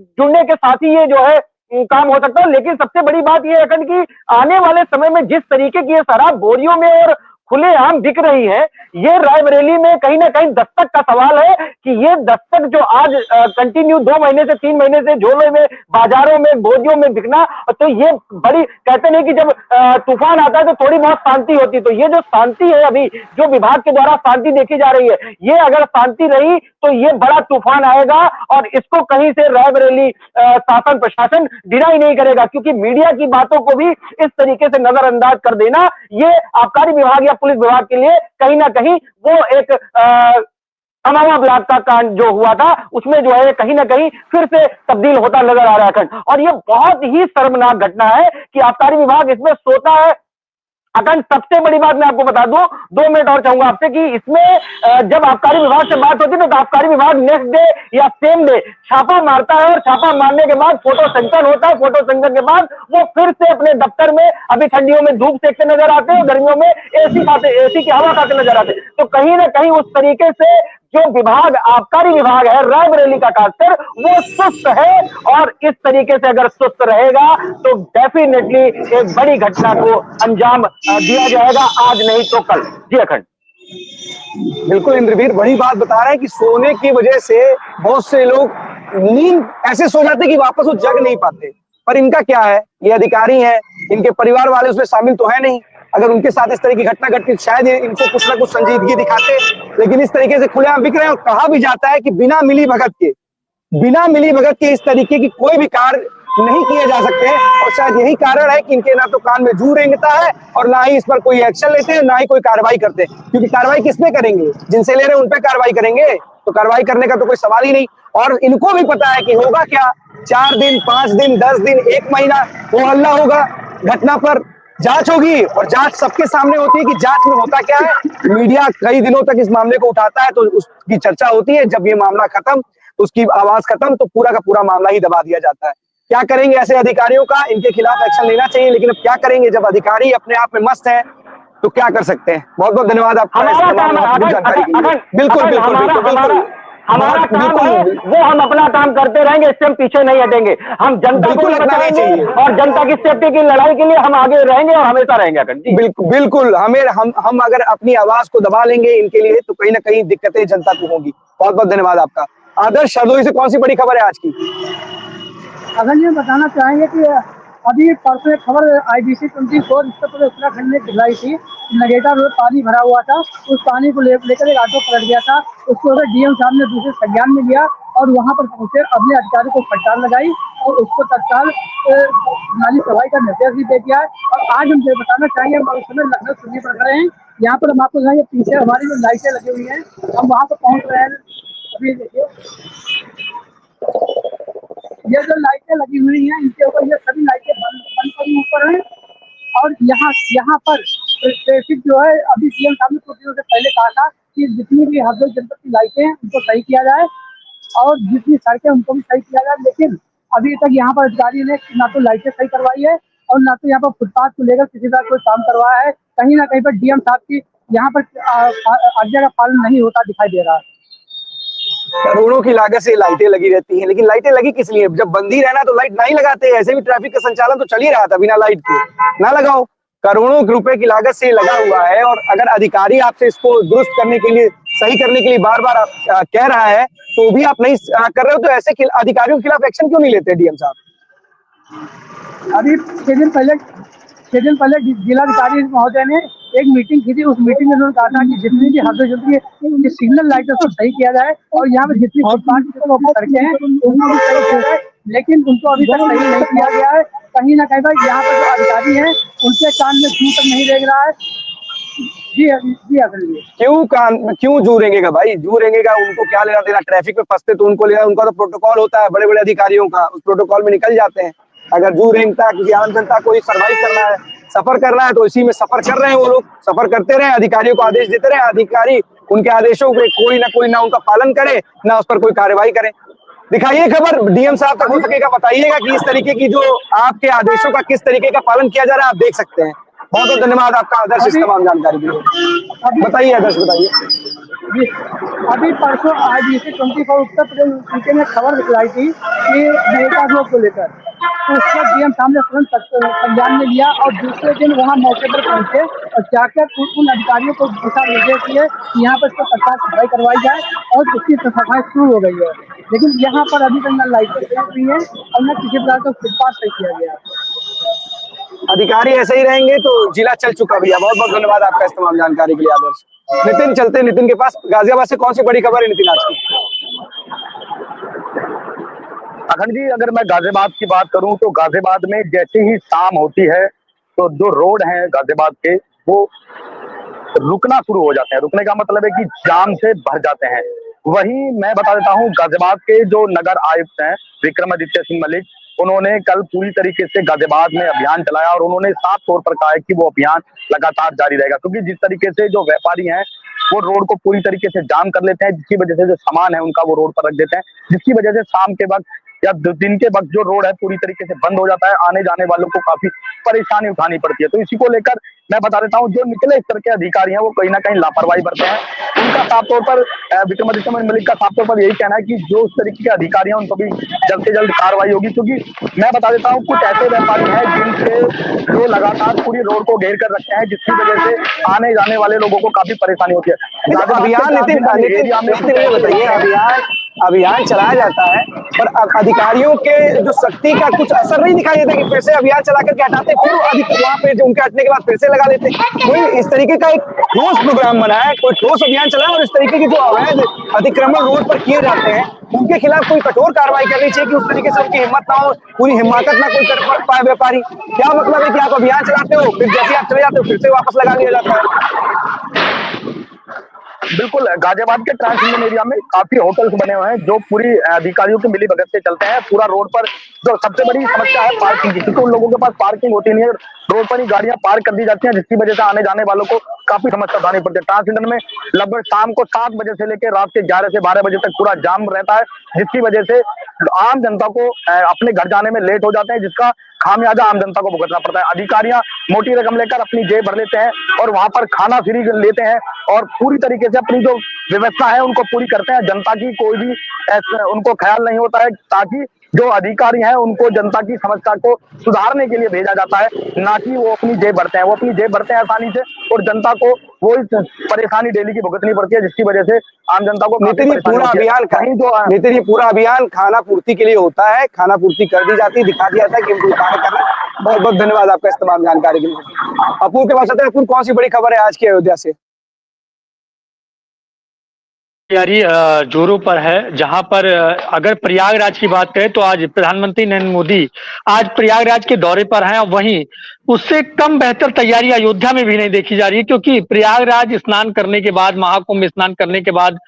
जुड़ने के साथ ही ये जो है काम हो सकता है। लेकिन सबसे बड़ी बात यह है कि आने वाले समय में जिस तरीके की ये शराब बोरियों में और खुलेआम बिक रही है, ये रायबरेली में कहीं ना कहीं दस्तक का सवाल है कि ये दस्तक जो आज कंटिन्यू 2 महीने से 3 महीने से झोले में, बाजारों में, बोरियों में बिकना, तो ये बड़ी, कहते नहीं कि जब तूफान आता है तो थोड़ी बहुत शांति होती है। तो ये जो शांति है अभी, जो विभाग के द्वारा शांति देखी जा रही है, ये अगर शांति रही तो ये बड़ा तूफान आएगा, और इसको कहीं से रायबरेली शासन प्रशासन डिनाई नहीं करेगा, क्योंकि मीडिया की बातों को भी इस तरीके से नजरअंदाज कर देना, ये आबकारी विभाग या पुलिस विभाग के लिए कहीं ना कहीं वो एक अमावा ब्लाक का कांड जो हुआ था उसमें जो है कहीं ना कहीं फिर से तब्दील होता नजर आ रहा है खंड। और ये बहुत ही शर्मनाक घटना है कि आबकारी विभाग इसमें सोता है। अखंड, सबसे बड़ी बात मैं आपको बता दूं, 2 मिनट और चाहूंगा आपसे, कि इसमें जब आबकारी विभाग से बात होती है तो आबकारी विभाग नेक्स्ट डे या सेम डे छापा मारता है, और छापा मारने के बाद फोटो संकलन होता है। फोटो संकलन के बाद वो फिर से अपने दफ्तर में, अभी ठंडियों में धूप सेकते नजर आते हैं, गर्मियों में एसी की हवा खाते नजर आते हैं। तो कहीं ना कहीं उस तरीके से जो विभाग, आबकारी विभाग है रायबरेली का खासकर, वो सुस्त है, और इस तरीके से अगर सुस्त रहेगा तो डेफिनेटली एक बड़ी घटना को अंजाम दिया जाएगा, आज नहीं तो कल। जी अखंड। बिल्कुल इंद्रवीर, बड़ी बात बता रहे हैं कि सोने की वजह से बहुत से लोग नींद ऐसे सो जाते कि वापस वो जग नहीं पाते। पर इनका क्या है, ये अधिकारी हैं, इनके परिवार वाले उसमें शामिल तो है नहीं। अगर उनके साथ इस तरह की घटना घटती शायद इनको कुछ ना कुछ संजीदगी दिखाते, लेकिन इस तरीके से खुलेआम बिक रहे हैं। और कहा भी जाता है कि बिना मिली भगत के इस तरीके की कोई भी कार्य नहीं किए जा सकते हैं। और शायद यही कारण है कि इनके ना तो कान में जू रेंगता है, और ना ही इस पर कोई एक्शन लेते हैं, ना ही कोई कार्रवाई करते हैं। क्योंकि कार्रवाई किसमें करेंगे? जिनसे ले रहे हैं उन पर कार्रवाई करेंगे, तो कार्रवाई करने का तो कोई सवाल ही नहीं। और इनको भी पता है कि होगा क्या, 4 दिन, 5 दिन, 10 दिन, 1 महीना वो हल्ला होगा, घटना पर जांच होगी, और जांच सबके सामने होती है कि जांच में होता क्या है। मीडिया कई दिनों तक इस मामले को उठाता है तो उसकी चर्चा होती है। जब ये मामला खत्म, उसकी आवाज खत्म, तो पूरा का पूरा मामला ही दबा दिया जाता है। क्या करेंगे ऐसे अधिकारियों का? इनके खिलाफ एक्शन लेना चाहिए, लेकिन अब क्या करेंगे जब अधिकारी अपने आप में मस्त है, तो क्या कर सकते हैं। बहुत बहुत धन्यवाद आपका जानकारी के लिए। बिल्कुल बिल्कुल बिल्कुल, हमारा काम है वो हम अपना काम करते रहेंगे, इससे हम पीछे नहीं हटेंगे। हम जनता को बचाएंगे और जनता की सेफ्टी की लड़ाई के लिए हम आगे रहेंगे और हमेशा रहेंगे। बिल्कुल हम अगर अपनी आवाज को दबा लेंगे इनके लिए, तो कहीं ना कहीं दिक्कतें जनता को होगी। बहुत बहुत धन्यवाद आपका। आदर्श, हरदोई से कौन सी बड़ी खबर है आज की? अगर ये बताना चाहेंगे कि अभी परसों एक खबर IBC 24 उत्तर प्रदेश उत्तराखंड में दिखलाई थी। नगेटा रोड पानी भरा हुआ था, उस पानी को लेकर एक ऑटो पलट गया था। उसको DM साहब ने दूसरे संज्ञान में लिया और वहां पर पहुंचे, अपने अधिकारी को फटकार लगाई और उसको तत्काल नाली सफाई का निर्देश भी दे दिया है। और आज हम ये बताना चाहेंगे, हम उस समय लखनऊ सुनने पड़ रहे हैं, यहाँ पर हम आपको बताएंगे पीछे हमारी जो लाइटें लगी हुई हैं, हम वहाँ पर पहुँच रहे हैं। अभी देखिए ये जो लाइटें लगी हुई हैं, इनके ऊपर ये सभी लाइटें बंद कर ऊपर हैं। और यहाँ पर ट्रैफिक जो है, अभी CM साहब ने कुछ दिनों से पहले कहा था कि जितनी भी हरदोई जनपद की लाइटें हैं उनको सही किया जाए और जितनी सड़कें उनको भी सही किया जाए। लेकिन अभी तक यहाँ पर अधिकारी ने ना तो लाइटें सही करवाई है और ना तो यहाँ पर फुटपाथ को लेकर किसी तरह कोई काम करवाया है। कहीं ना कहीं पर DM साहब की यहाँ पर आज्ञा का पालन नहीं होता दिखाई दे रहा है। करोड़ों की लागत से लाइटें लगी रहती हैं, लेकिन लाइटें लगी किस लिए? जब बंदी रहना तो लाइट नहीं लगाते। ऐसे भी ट्रैफिक का संचालन तो चल ही रहा था बिना लाइट के, ना लगाओ। करोड़ों रुपए की लागत से लगा हुआ है, और अगर अधिकारी आपसे इसको दुरुस्त करने के लिए सही करने के लिए बार बार कह रहा है, तो भी आप नहीं कर रहे हो, तो ऐसे अधिकारियों के खिलाफ एक्शन क्यों नहीं लेते डीएम साहब? अभी 6 दिन पहले जिलाधिकारी महोदय ने एक मीटिंग की थी। उस मीटिंग में उन्होंने कहा था कि जितनी भी हद की सिग्नल लाइट उसको सही किया जाए और यहाँ पे जितनी फुटपाथ की सड़कें हैं उनको भी सही किया जाए, लेकिन उनको अभी तक सही नहीं किया गया है। कहीं ना कहीं भाई यहाँ पर जो अधिकारी हैं उनके कान में जू तक नहीं देख रहा है। जी असल में क्यों जू रेंगेगा भाई? जू रेंगेगा, उनको क्या लेना देना? ट्रैफिक में फंसते तो उनको लेना, उनका तो प्रोटोकॉल होता है बड़े बड़े अधिकारियों का, उस प्रोटोकॉल में निकल जाते हैं। अगर जू रेंगता है, किसी आम जनता को सर्वाइव करना है, सफर करना है, तो इसी में सफर कर रहे हैं वो लोग। सफर करते रहे, अधिकारियों को आदेश देते रहे, अधिकारी उनके आदेशों के कोई ना उनका पालन करे, ना उस पर कोई कार्रवाई करे। दिखाइए खबर डीएम साहब तक हो सकेगा, बताइएगा कि इस तरीके की जो आपके आदेशों का किस तरीके का पालन किया जा रहा है, आप देख सकते हैं। बहुत बहुत धन्यवाद आपका आदर्श इस तमाम जानकारी के लिए। बताइए आदर्श, बताइए। जी, अभी परसों IBC 24 उत्तर प्रदेश ने खबर दिखलाई थी कि मेगा ब्लॉक को लेकर, तो उस पर डीएम साहब ने तुरंत संज्ञान में लिया और दूसरे दिन वहां मौके पर पहुंचे और जाकर उन अधिकारियों को दिशा निर्देश दिए कि यहाँ पर इसको तत्काल सफाई करवाई जाए और उसकी सफाई शुरू हो गई है। लेकिन यहाँ पर अभी तक न लाइटें सही हुई है और न किसी प्रकार का फुटपाथ सही किया गया। अधिकारी ऐसे ही रहेंगे तो जिला चल चुका भैया। बहुत बहुत धन्यवाद आपका इस तमाम जानकारी के लिए आदर्श। नितिन, चलते नितिन के पास। गाजियाबाद से कौन सी बड़ी खबर है नितिन आज की? अखंड जी, अगर मैं गाजियाबाद की बात करूं तो गाजियाबाद में जैसे ही शाम होती है तो जो रोड हैं गाजियाबाद के वो रुकना शुरू हो जाते हैं। रुकने का मतलब है कि जाम से भर जाते हैं। वहीं मैं बता देता हूं, गाजियाबाद के जो नगर आयुक्त हैं विक्रमादित्य सिंह मलिक, उन्होंने कल पूरी तरीके से गाजियाबाद में अभियान चलाया और उन्होंने साफ तौर पर कहा है कि वो अभियान लगातार जारी रहेगा, क्योंकि जिस तरीके से जो व्यापारी हैं वो रोड को पूरी तरीके से जाम कर लेते हैं, जिसकी वजह से जो सामान है उनका वो रोड पर रख देते हैं, जिसकी वजह से शाम के वक्त या दिन के वक्त जो रोड है पूरी तरीके से बंद हो जाता है। आने जाने वालों को काफी परेशानी उठानी पड़ती है। तो इसी को लेकर मैं बता देता हूं, जो निचले स्तर के अधिकारी हैं वो कहीं ना कहीं लापरवाही बरते हैं। उनका साफ तौर पर विक्रमादित्य मलिक का साफ तौर पर यही कहना है कि जो उस तरीके के अधिकारी हैं उन पर भी जल्द से जल्द कार्रवाई होगी, क्योंकि मैं बता देता हूँ कुछ ऐसे व्यापारी हैं जिनके जो लगातार पूरी रोड को घेर कर रखते हैं, जिसकी वजह से आने जाने वाले लोगों को काफी परेशानी होती है। अभियान अभियान चलाया जाता है, पर अधिकारियों के जो सख्ती का कुछ असर नहीं दिखाई देता कि फिर से अभियान चला करके हटाते, फिर वहां पे जो उनके हटने के बाद फिर से लगा लेते। कोई इस तरीके का एक ठोस प्रोग्राम बनाया, कोई ठोस अभियान चलाए और इस तरीके के जो अवैध अतिक्रमण रोड पर किए जाते हैं उनके खिलाफ कोई कठोर कार्रवाई करनी चाहिए कि उस तरीके से उनकी हिम्मत ना हो, पूरी हिमाकत ना कोई कर पाए व्यापारी। क्या मतलब है कि आप अभियान चलाते हो, फिर जैसे आप चले जाते हो फिर से वापस लगा लिया जाता है? बिल्कुल, गाजियाबाद के ट्रांस इंडियन एरिया में काफी होटल्स बने हुए हैं जो पूरी अधिकारियों की मिली भगत से चलते हैं। पूरा रोड पर जो सबसे बड़ी समस्या है पार्किंग की, क्योंकि उन लोगों के पास पार्किंग होती नहीं है, रोड पर ही गाड़ियां पार्क कर दी जाती हैं, जिसकी वजह से आने जाने वालों को काफी समस्या उठानी पड़ती है। ट्रांस इंडियन में लगभग शाम को 7 बजे से लेकर रात के 11 से 12 बजे तक पूरा जाम रहता है, जिसकी वजह से आम जनता को अपने घर जाने में लेट हो जाते हैं, जिसका खामियाजा आम जनता को भुगतना पड़ता है। अधिकारियां मोटी रकम लेकर अपनी जेब भर लेते हैं और वहां पर खाना फ्री लेते हैं और पूरी तरीके से अपनी जो व्यवस्था है उनको पूरी करते हैं। जनता की कोई भी उनको ख्याल नहीं होता है, ताकि जो अधिकारी हैं उनको जनता की समस्या को सुधारने के लिए भेजा जाता है, ना कि वो अपनी जेब भरते हैं। वो अपनी जेब भरते हैं आसानी से और जनता को वो इस परेशानी डेली की भुगतनी पड़ती है, जिसकी वजह से आम जनता को नितिन, ये पूरा अभियान खाना पूर्ति के लिए होता है, खाना पूर्ति कर दी जाती है, दिखा दिया जाता है कि उनको कार्य करना है। बहुत बहुत धन्यवाद आपका इस तमाम जानकारी के लिए। अपूर्व के पास आते हैं। अपूर्व, कौन सी बड़ी खबर है आज की अयोध्या से? तैयारी जोरों पर है, जहां पर अगर प्रयागराज की बात करें तो आज प्रधानमंत्री नरेंद्र मोदी आज प्रयागराज के दौरे पर हैं, और वहीं उससे कम बेहतर तैयारी अयोध्या में भी नहीं देखी जा रही है, क्योंकि प्रयागराज स्नान करने के बाद, महाकुंभ स्नान करने के बाद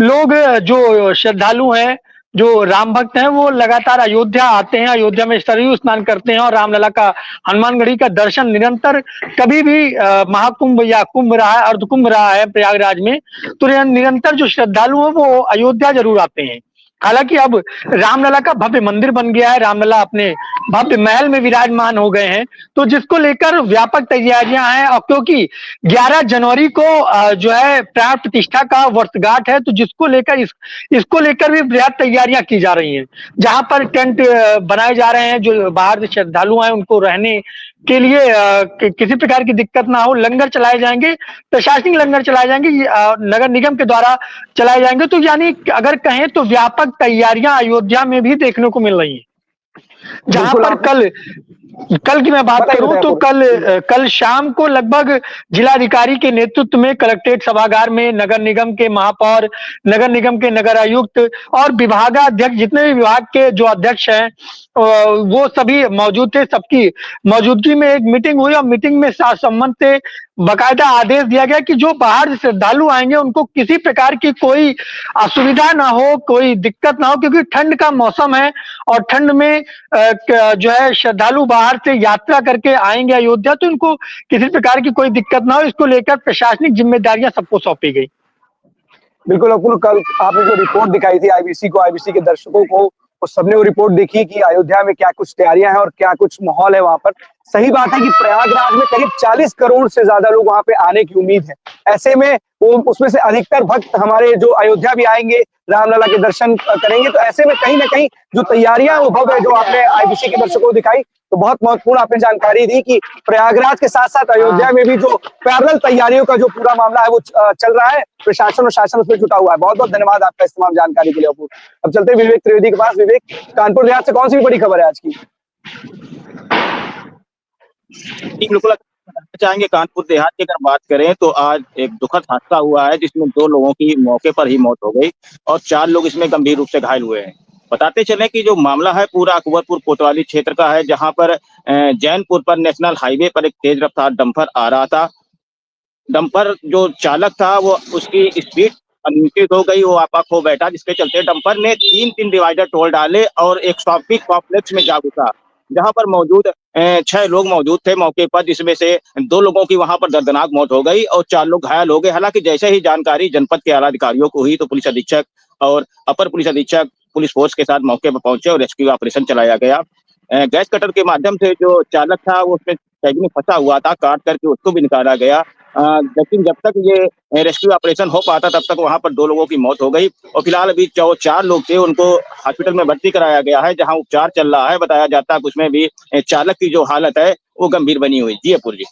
लोग जो श्रद्धालु हैं, जो राम भक्त हैं, वो लगातार अयोध्या आते हैं, अयोध्या में सरयू स्नान करते हैं और रामलला का, हनुमानगढ़ी का दर्शन निरंतर कभी भी महाकुंभ या कुंभ रहा है, अर्धकुंभ रहा है प्रयागराज में, तो निरंतर जो श्रद्धालु हैं वो अयोध्या जरूर आते हैं। हालांकि अब रामलला का भव्य मंदिर बन गया है, रामलला अपने भव्य महल में विराजमान हो गए हैं, तो जिसको लेकर व्यापक तैयारियां हैं। और क्योंकि 11 जनवरी को जो है प्राण प्रतिष्ठा का वर्षगांठ है, तो जिसको लेकर इसको लेकर भी बृहद तैयारियां की जा रही हैं, जहां पर टेंट बनाए जा रहे हैं, जो बाहर से श्रद्धालु हैं उनको रहने के लिए किसी प्रकार की दिक्कत ना हो, लंगर चलाए जाएंगे, प्रशासनिक लंगर चलाए जाएंगे, नगर निगम के द्वारा चलाए जाएंगे। तो यानी अगर कहें तो व्यापक तैयारियां अयोध्या में भी देखने को मिल रही हैं। जहां पर कल की मैं बात करूं तो कल शाम को लगभग जिलाधिकारी के नेतृत्व में कलेक्ट्रेट सभागार में नगर निगम के महापौर, नगर निगम के नगर आयुक्त और विभागाध्यक्ष, जितने भी विभाग के जो अध्यक्ष हैं वो सभी मौजूद थे। सबकी मौजूदगी में एक मीटिंग हुई और मीटिंग में संबंध से बाकायदा आदेश दिया गया कि जो बाहर से श्रद्धालु आएंगे उनको किसी प्रकार की कोई असुविधा ना हो, कोई दिक्कत ना हो, क्योंकि ठंड का मौसम है और ठंड में जो है श्रद्धालु बाहर से यात्रा करके आएंगे अयोध्या, तो इनको किसी प्रकार की कोई दिक्कत ना हो, इसको लेकर प्रशासनिक जिम्मेदारियां सबको सौंपी गई। बिल्कुल अपुल, कल आपने जो रिपोर्ट दिखाई थी आईबीसी को, आईबीसी के दर्शकों को, उस सबने वो रिपोर्ट देखी कि अयोध्या में क्या कुछ तैयारियां हैं और क्या कुछ माहौल है वहां पर। सही बात है कि प्रयागराज में करीब 40 करोड़ से ज्यादा लोग वहां पे आने की उम्मीद है। ऐसे में वो उसमें से अधिकतर भक्त हमारे जो अयोध्या भी आएंगे, रामलला के दर्शन करेंगे। तो ऐसे में कहीं ना कहीं जो तैयारियां वो भव्य जो आपने आईबीसी के दर्शकों को दिखाई, तो बहुत महत्वपूर्ण आपने जानकारी दी कि प्रयागराज के साथ साथ अयोध्या में भी जो पैरेलल तैयारियों का जो पूरा मामला है वो चल रहा है, प्रशासन और शासन उसमें जुटा हुआ है। बहुत बहुत धन्यवाद आपका इस तमाम जानकारी के लिए अपूर्व। अब चलते हैं विवेक त्रिवेदी के पास। विवेक, कानपुर देहात से कौन सी बड़ी खबर है आज की? बिल्कुल चाहेंगे, कानपुर देहात की अगर बात करें तो आज एक दुखद हादसा हुआ है जिसमें 2 लोगों की मौके पर ही मौत हो गई और 4 लोग इसमें गंभीर रूप से घायल हुए हैं। बताते चले कि जो मामला है पूरा अकबरपुर कोतवाली क्षेत्र का है, जहां पर जैनपुर पर नेशनल हाईवे पर एक तेज रफ्तार डंपर आ रहा था। डंपर जो चालक था वो उसकी स्पीड अनियंत्रित हो गई, वो आपा खो बैठा, जिसके चलते डंपर ने 3 डिवाइडर तोड़ डाले और एक शॉपिंग कॉम्प्लेक्स में जा घुसा, जहां पर मौजूद 6 लोग मौजूद थे मौके पर, जिसमें से 2 लोगों की वहां पर दर्दनाक मौत हो गई और 4 लोग घायल हो गए। हालांकि जैसे ही जानकारी जनपद के आला अधिकारियों को हुई तो पुलिस अधीक्षक और अपर पुलिस अधीक्षक पुलिस फोर्स के साथ मौके पर पहुंचे और रेस्क्यू ऑपरेशन चलाया गया। गैस कटर के माध्यम से जो चालक था वो उसमें कैबिन में फंसा हुआ था, काट करके उसको भी निकाला गया। लेकिन जब तक ये रेस्क्यू ऑपरेशन हो पाता तब तक वहां पर 2 लोगों की मौत हो गई और फिलहाल अभी 4 लोग थे, उनको हॉस्पिटल में भर्ती कराया गया है, जहां उपचार चल रहा है। बताया जाता है कि उसमें भी चालक की जो हालत है वो गंभीर बनी हुई। जी अपूर्व जी,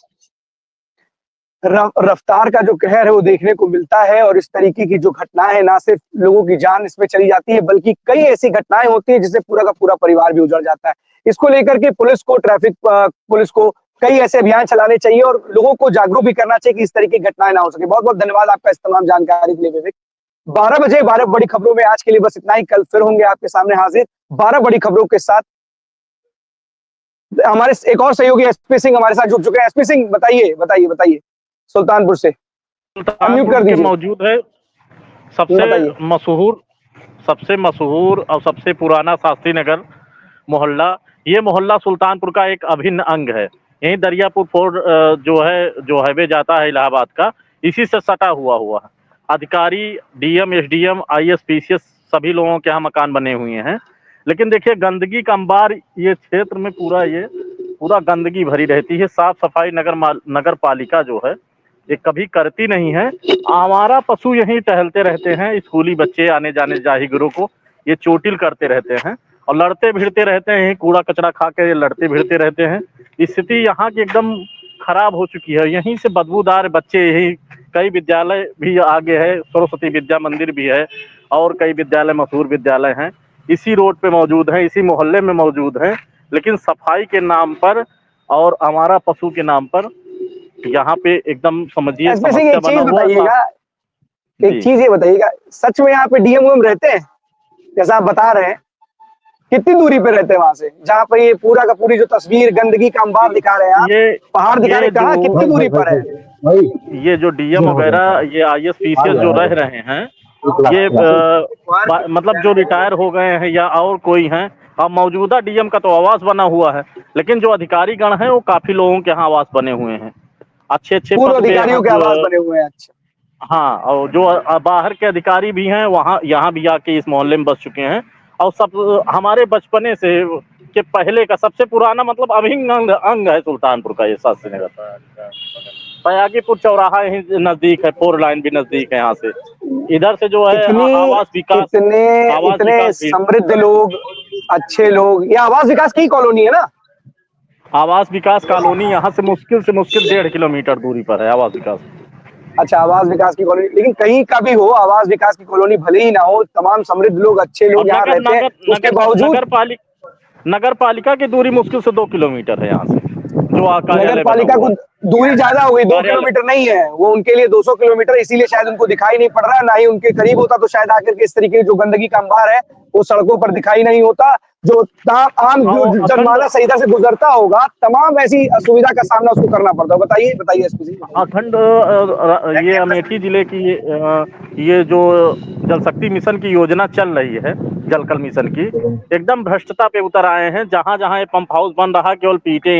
रफ्तार का जो कहर है वो देखने को मिलता है और इस तरीके की जो घटनाएं हैं, ना सिर्फ लोगों की जान इसमें चली जाती है बल्कि कई ऐसी घटनाएं होती है जिससे पूरा का पूरा परिवार भी उजड़ जाता है। इसको लेकर के पुलिस को, ट्रैफिक पुलिस को कई ऐसे अभियान चलाने चाहिए और लोगों को जागरूक भी करना चाहिए कि इस तरीके की घटनाएं ना हो सके। बहुत बहुत धन्यवाद आपका इस तमाम जानकारी के लिए विवेक। 12 बजे 12 बड़ी खबरों में आज के लिए बस इतना ही। कल फिर होंगे आपके सामने हाजिर 12 बड़ी खबरों के साथ। हमारे एक और सहयोगी एसपी सिंह हमारे साथ जुड़ चुके हैं। एसपी सिंह, बताइए बताइए बताइए, सुल्तानपुर से अनम्यूट कर दीजिए। मौजूद है सबसे मशहूर और सबसे पुराना शास्त्री नगर मोहल्ला। ये मोहल्ला सुल्तानपुर का एक अभिन्न अंग है। यही दरियापुर फोर्ट जो हाईवे जाता है इलाहाबाद का, इसी से सटा हुआ है। अधिकारी, डीएम, एसडीएम, आईएएस, पीसीएस सभी लोगों के यहाँ मकान बने हुए हैं। लेकिन देखिए गंदगी का अंबार ये क्षेत्र में पूरा गंदगी भरी रहती है। साफ सफाई नगर पालिका जो है ये कभी करती नहीं है। आवारा पशु यहीं टहलते रहते हैं। स्कूली बच्चे आने जाने जाहिगरों को ये चोटिल करते रहते हैं और लड़ते भिड़ते रहते हैं। कूड़ा कचरा खा के लड़ते भिड़ते रहते हैं। स्थिति यहाँ की एकदम खराब हो चुकी है। यहीं से बदबूदार बच्चे, यही कई विद्यालय भी आगे है, सरस्वती विद्या मंदिर भी है और कई विद्यालय मशहूर विद्यालय हैं इसी रोड पे मौजूद हैं, इसी मोहल्ले में मौजूद हैं। लेकिन सफाई के नाम पर और आवारा पशु के नाम पर यहाँ पे एकदम समझिए समस्या बना हुआ है। एक चीज ये बताइएगा, सच में यहाँ पे डीएम रहते हैं जैसा आप बता रहे हैं? कितनी दूरी पे रहते हैं वहां से, जहाँ पर ये पूरा का पूरी जो तस्वीर गंदगी का अंबार दिखा रहे हैं आप, ये पहाड़ दिखा रहे, कहाँ कितनी दूरी पर है? ये जो डीएम वगैरह, ये आईएएस पीसीएस जो रह रहे हैं, ये मतलब जो रिटायर हो गए हैं या और कोई हैं, अब मौजूदा डीएम का तो आवास बना हुआ है, लेकिन जो अधिकारी गण हैं वो काफी लोगों के यहाँ आवास बने हुए हैं, अच्छे अधिकारियों के आवास बने हुए हैं। अच्छा, हाँ, और जो बाहर के अधिकारी भी हैं वहाँ यहाँ भी आके इस मोहल्ले में बस चुके हैं। और सब हमारे बचपने से के पहले का सबसे पुराना मतलब अभिन्न अंग है सुल्तानपुर का ये शास्त्री नगर। पयागीपुर चौराहा यहीं नजदीक है, 4 लाइन भी नजदीक है यहाँ से। इधर से जो है आवास विकास, इतने समृद्ध लोग, अच्छे लोग, ये आवास विकास की कॉलोनी है ना? आवास विकास कॉलोनी यहाँ से मुश्किल 1.5 किलोमीटर दूरी पर है आवास विकास। अच्छा, आवास विकास की कॉलोनी, लेकिन कहीं का भी हो, आवास विकास की कॉलोनी भले ही ना हो, तमाम समृद्ध लोग, अच्छे लोग यहाँ रहते हैं, उसके बावजूद नगर पालिका की दूरी मुश्किल से 2 किलोमीटर है यहाँ से, जो कार्यालय नगर पालिका को दूरी ज्यादा हो गई, 2 किलोमीटर नहीं है, वो उनके लिए 200 किलोमीटर, इसीलिए शायद उनको दिखाई नहीं पड़ रहा, ना ही उनके करीब होता तो शायद आकर के इस तरीके की जो गंदगी का अंबार है वो सड़कों पर दिखाई नहीं होता। जो आम जो जनमानस सही से गुजरता होगा, तमाम ऐसी असुविधा का सामना उसको करना पड़ता है। बताइए एसपी जी। अखंड ये अमेठी जिले की ये जो जल शक्ति मिशन की योजना चल रही है, जल कल मिशन की, एकदम भ्रष्टता पे उतर आए हैं। जहां जहां ये पंप हाउस बन रहा है, केवल पीटे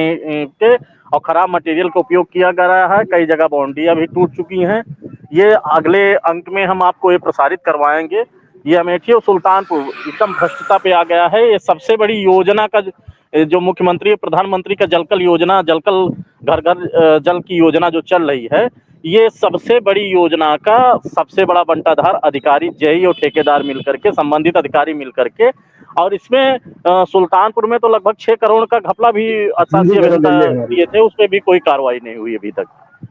के और खराब मटेरियल का उपयोग किया जा रहा है। कई जगह बाउंड्रियां भी टूट चुकी हैं। ये अगले अंक में हम आपको ये प्रसारित करवाएंगे। ये अमेठी और सुल्तानपुर एकदम भ्रष्टता पे आ गया है। ये सबसे बड़ी योजना का जो मुख्यमंत्री प्रधानमंत्री का जलकल योजना, जलकल घर घर जल की योजना जो चल रही है, ये सबसे बड़ी योजना का सबसे बड़ा बंटाधार अधिकारी, जेई और ठेकेदार मिलकर के, संबंधित अधिकारी मिलकर के, और इसमें सुल्तानपुर में तो लगभग 6 करोड़ का घपला भी अशासकीय व्यवस्था दिए थे, उस पर भी कोई कार्रवाई नहीं हुई अभी तक।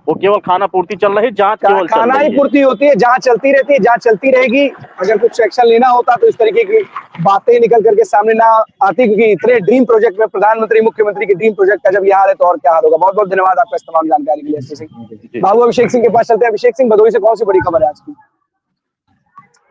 वो केवल खाना पूर्ति चल रही, जांच केवल खाना ही पूर्ति होती है, जांच चलती रहती है, जांच चलती रहेगी। अगर कुछ एक्शन लेना होता तो इस तरीके की बातें निकल करके सामने ना आती, क्योंकि इतने ड्रीम प्रोजेक्ट में प्रधानमंत्री मुख्यमंत्री के ड्रीम प्रोजेक्ट का जब ये हाल है तो और क्या हाल होगा। बहुत बहुत धन्यवाद आपका इस तमाम जानकारी के लिए। बाबू अभिषेक सिंह के पास चलते हैं। अभिषेक सिंह, भदोही से कौन सी बड़ी खबर है आज की?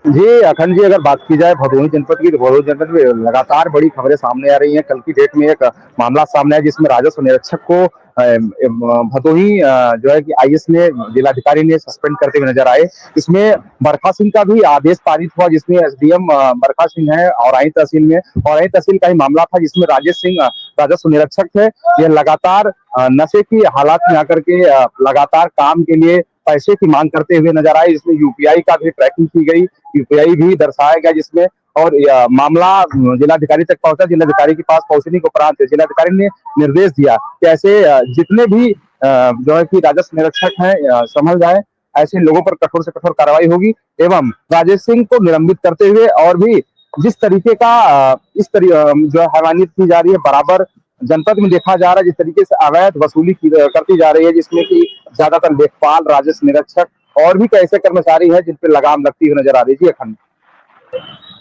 जी अखंड जी, अगर बात की जाए भदोही जनपद की, तो भदोही जनपद में लगातार बड़ी खबरें सामने आ रही हैं। कल की डेट में एक मामला सामने आया जिसमें राजस्व निरीक्षक को भदोही जो है कि आईएएस ने, जिलाधिकारी ने सस्पेंड करते हुए नजर आए। इसमें बरखा सिंह का भी आदेश पारित हुआ, जिसमें एसडीएम बरखा सिंह है औराई तहसील में, औराई तहसील का ही मामला था जिसमें राजेश सिंह राजस्व निरीक्षक थे। यह लगातार नशे की हालात में आकर के लगातार काम के लिए पैसे की मांग करते हुए नजर आए। इसमें यूपीआई का भी ट्रैकिंग की गई, यूपीआई भी दर्शाया गया जिसमें, और मामला जिलाधिकारी तक पहुंचा। जिलाधिकारी के पास पहुंचने के उपरांत जिलाधिकारी ने निर्देश दिया कि ऐसे जितने भी जो है कि राजस्व निरीक्षक हैं संभल जाए, ऐसे लोगों पर कठोर से कठोर कार्रवाई होगी। एवं राजेश सिंह को निलंबित करते हुए, और भी जिस तरीके का जो हैवानियत की जा रही है बराबर जनपद में देखा जा रहा है, जिस तरीके से अवैध वसूली करती जा रही है, जिसमें कि ज्यादातर लेखपाल, राजस्व निरीक्षक और भी ऐसे कर्मचारी हैं जिन पर लगाम लगती हुई नजर आ रही है। अखंड,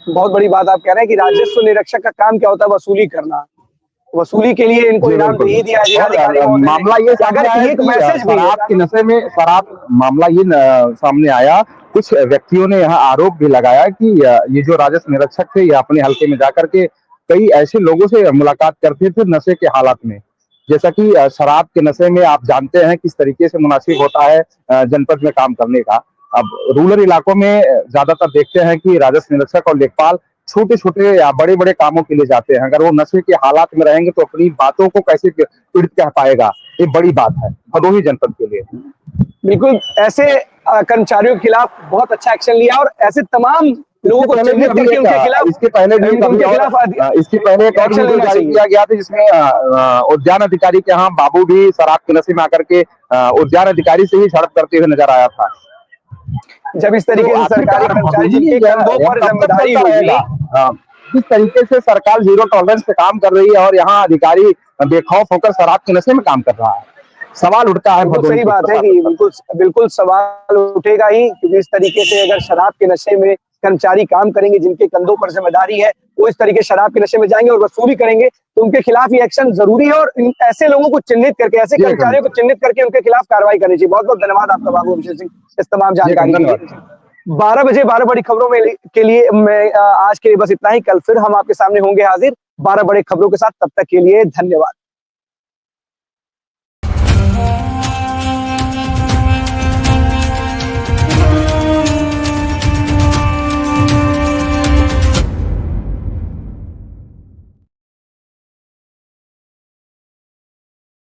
बहुत बड़ी बात आप कह रहे हैं कि राजस्व निरीक्षक का काम क्या होता है? वसूली करना। वसूली के लिए इनको इनाम दे ही दिया है। मामला ये शराब के नशे में मामला ये सामने आया। कुछ व्यक्तियों ने यहाँ आरोप भी लगाया कि ये जो राजस्व निरीक्षक थे, ये अपने हल्के में जाकर के कई ऐसे लोगों से मुलाकात करते थे नशे के हालात में। जैसा कि शराब के नशे में आप जानते हैं किस तरीके से मुनासिब होता है जनपद में काम करने का। अब रूरल इलाकों में ज्यादातर देखते हैं कि राजस्व निरीक्षक और लेखपाल छोटे छोटे या बड़े बड़े कामों के लिए जाते हैं। अगर वो नशे के हालात में रहेंगे तो अपनी बातों को कैसे पीड़ित कह पाएगा? ये बड़ी बात है भदोही जनपद के लिए। बिल्कुल, ऐसे कर्मचारियों के खिलाफ बहुत अच्छा एक्शन लिया, और ऐसे तमाम लोगों को चिन्हित करके उनके खिलाफ, इसके पहले एक एक्शन जारी किया गया था जिसमें उद्यान अधिकारी के यहाँ बाबू भी शराब के नशे में आकर के उद्यान अधिकारी से ही झड़प करते हुए नजर आया था। जब इस तरीके से सरकारी कर्मचारी जिनके कंधों पर जिम्मेदारी होगी, जिस तरीके से सरकार जीरो टॉलरेंस पे काम कर रही है और यहाँ अधिकारी बेखौफ होकर शराब के नशे में काम कर रहा है, सवाल उठता है। तो सही बात है कि बिल्कुल सवाल उठेगा ही, क्योंकि इस तरीके से अगर शराब के नशे में कर्मचारी काम करेंगे जिनके कंधों पर जिम्मेदारी है, वो इस तरीके शराब के नशे में जाएंगे और वसूली करेंगे, तो उनके खिलाफ ये एक्शन जरूरी है। और ऐसे लोगों को चिन्हित करके, ऐसे कर्मचारियों को चिन्हित करके उनके खिलाफ कार्रवाई करनी चाहिए। बहुत बहुत धन्यवाद आपका बाबू अभिषेक सिंह इस तमाम जानकारी के लिए। 12 बजे 12 बड़ी खबरों में के लिए मैं आज के लिए बस इतना ही। कल फिर हम आपके सामने होंगे हाजिर 12 बड़ी खबरों के साथ। तब तक के लिए धन्यवाद।